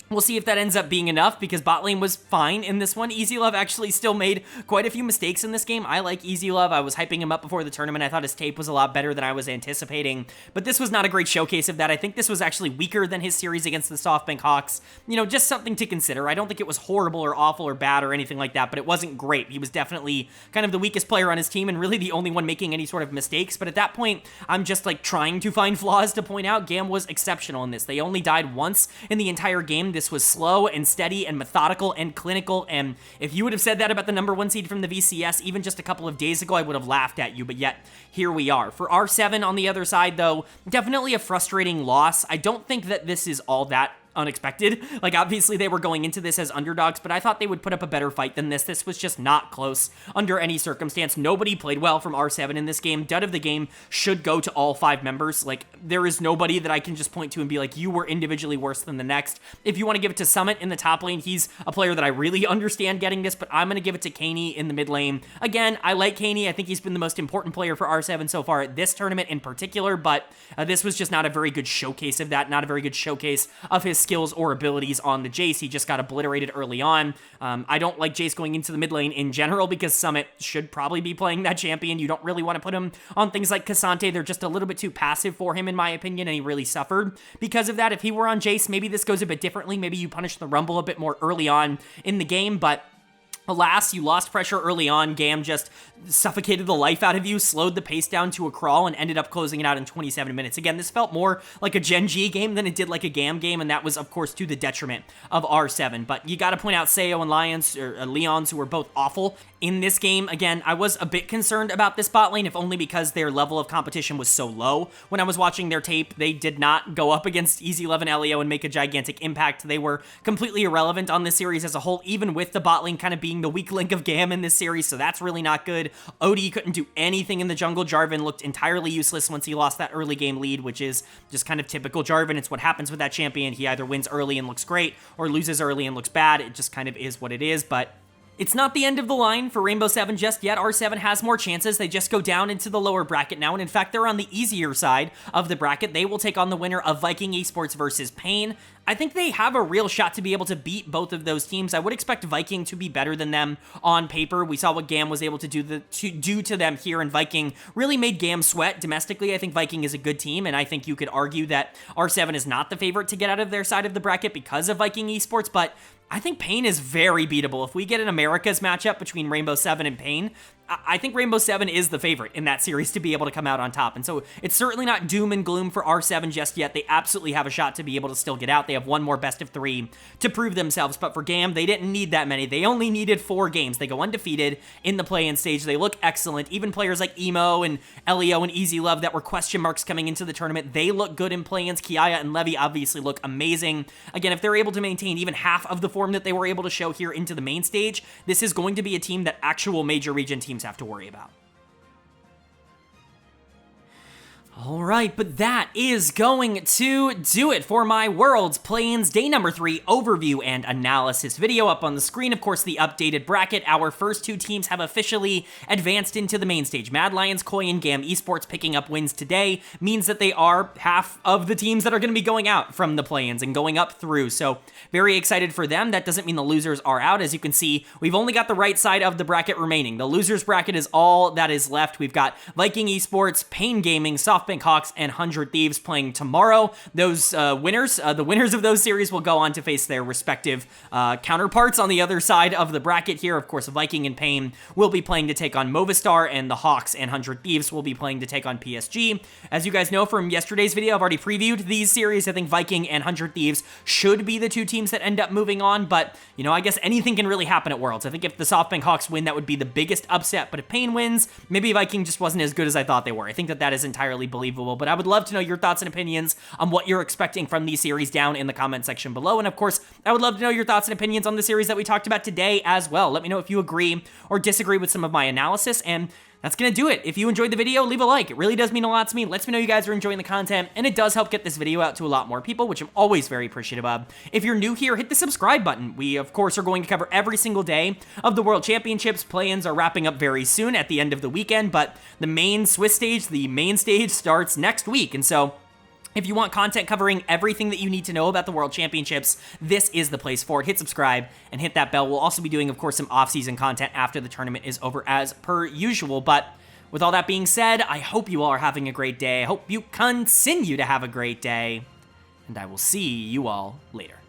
We'll see if that ends up being enough, because bot lane was fine in this one. Easy Love actually still made quite a few mistakes in this game. I like Easy Love. I was hyping him up before the tournament. I thought his tape was a lot better than I was anticipating, but this was not a great showcase of that. I think this was actually weaker than his series against the SoftBank Hawks. You know, just something to consider. I don't think it was horrible or awful or bad or anything like that, but it wasn't great. He was definitely kind of the weakest player on his team and really the only one making any sort of mistakes, but at that point, I'm just like trying to find flaws to point out. GAM was exceptional in this. They only died once in the entire game. This was slow and steady and methodical and clinical, and if you would have said that about the number 1 seed from the VCS even just a couple of days ago, I would have laughed at you, but yet here we are. For R7 on the other side, though, definitely a frustrating loss. I don't think that this is all that unexpected. Like, obviously they were going into this as underdogs, but I thought they would put up a better fight than this. This was just not close under any circumstance. Nobody played well from R7 in this game. Dud of the game should go to all 5 members. Like, there is nobody that I can just point to and be like, you were individually worse than the next. If you want to give it to Summit in the top lane, he's a player that I really understand getting this, but I'm going to give it to Kaney in the mid lane. Again, I like Kaney. I think he's been the most important player for R7 so far at this tournament in particular, but this was just not a very good showcase of that, not a very good showcase of his skills or abilities on the Jace. He just got obliterated early on. I don't like Jace going into the mid lane in general, because Summit should probably be playing that champion. You don't really want to put him on things like Cassante. They're just a little bit too passive for him, in my opinion, and he really suffered because of that. If he were on Jace, maybe this goes a bit differently. Maybe you punish the Rumble a bit more early on in the game, but alas, you lost pressure early on. GAM just suffocated the life out of you, slowed the pace down to a crawl, and ended up closing it out in 27 minutes. Again, this felt more like a Gen G game than it did like a GAM game, and that was, of course, to the detriment of R7. But you got to point out Sayo and Leons, who were both awful in this game. Again, I was a bit concerned about this bot lane, if only because their level of competition was so low. When I was watching their tape, they did not go up against Easy Love and Elio and make a gigantic impact. They were completely irrelevant on this series as a whole, even with the bot lane kind of being the weak link of GAM in this series, so that's really not good. Odie couldn't do anything in the jungle. Jarvan looked entirely useless once he lost that early game lead, which is just kind of typical Jarvan. It's what happens with that champion. He either wins early and looks great, or loses early and looks bad. It just kind of is what it is, but it's not the end of the line for Rainbow 7 just yet. R7 has more chances. They just go down into the lower bracket now, and in fact, they're on the easier side of the bracket. They will take on the winner of Viking Esports versus Pain. I think they have a real shot to be able to beat both of those teams. I would expect Viking to be better than them on paper. We saw what GAM was able to do to them here, and Viking really made GAM sweat domestically. I think Viking is a good team, and I think you could argue that R7 is not the favorite to get out of their side of the bracket because of Viking Esports, but I think Pain is very beatable. If we get an Americas matchup between Rainbow 7 and Pain, I think Rainbow Seven is the favorite in that series to be able to come out on top. And so it's certainly not doom and gloom for R7 just yet. They absolutely have a shot to be able to still get out. They have one more best of 3 to prove themselves. But for GAM, they didn't need that many. They only needed 4 games. They go undefeated in the play-in stage. They look excellent. Even players like Emo and Elio and Easy Love that were question marks coming into the tournament, they look good in play-ins. Kiaya and Levy obviously look amazing. Again, if they're able to maintain even half of the form that they were able to show here into the main stage, this is going to be a team that actual major region teams have to worry about. All right, but that is going to do it for my Worlds Play-ins Day number 3 overview and analysis video. Up on the screen, of course, the updated bracket. Our first 2 teams have officially advanced into the main stage. Mad Lions, Koi, and GAM Esports picking up wins today means that they are half of the teams that are going to be going out from the play-ins and going up through. So very excited for them. That doesn't mean the losers are out. As you can see, we've only got the right side of the bracket remaining. The losers bracket is all that is left. We've got Viking Esports, Pain Gaming, SoftBank Hawks, and 100 Thieves playing tomorrow. Those the winners of those series will go on to face their respective counterparts on the other side of the bracket here. Of course, Viking and Pain will be playing to take on Movistar, and the Hawks and 100 Thieves will be playing to take on PSG. As you guys know from yesterday's video, I've already previewed these series. I think Viking and 100 Thieves should be the 2 teams that end up moving on, but, you know, I guess anything can really happen at Worlds. I think if the SoftBank Hawks win, that would be the biggest upset, but if Pain wins, maybe Viking just wasn't as good as I thought they were. I think that is entirely believable, but I would love to know your thoughts and opinions on what you're expecting from these series down in the comment section below. And of course, I would love to know your thoughts and opinions on the series that we talked about today as well. Let me know if you agree or disagree with some of my analysis, and that's going to do it. If you enjoyed the video, leave a like. It really does mean a lot to me. It lets me know you guys are enjoying the content, and it does help get this video out to a lot more people, which I'm always very appreciative of. If you're new here, hit the subscribe button. We, of course, are going to cover every single day of the World Championships. Play-ins are wrapping up very soon at the end of the weekend, but the main Swiss stage, the main stage, starts next week, and so if you want content covering everything that you need to know about the World Championships, this is the place for it. Hit subscribe and hit that bell. We'll also be doing, of course, some off-season content after the tournament is over as per usual. But with all that being said, I hope you all are having a great day. I hope you continue to have a great day. And I will see you all later.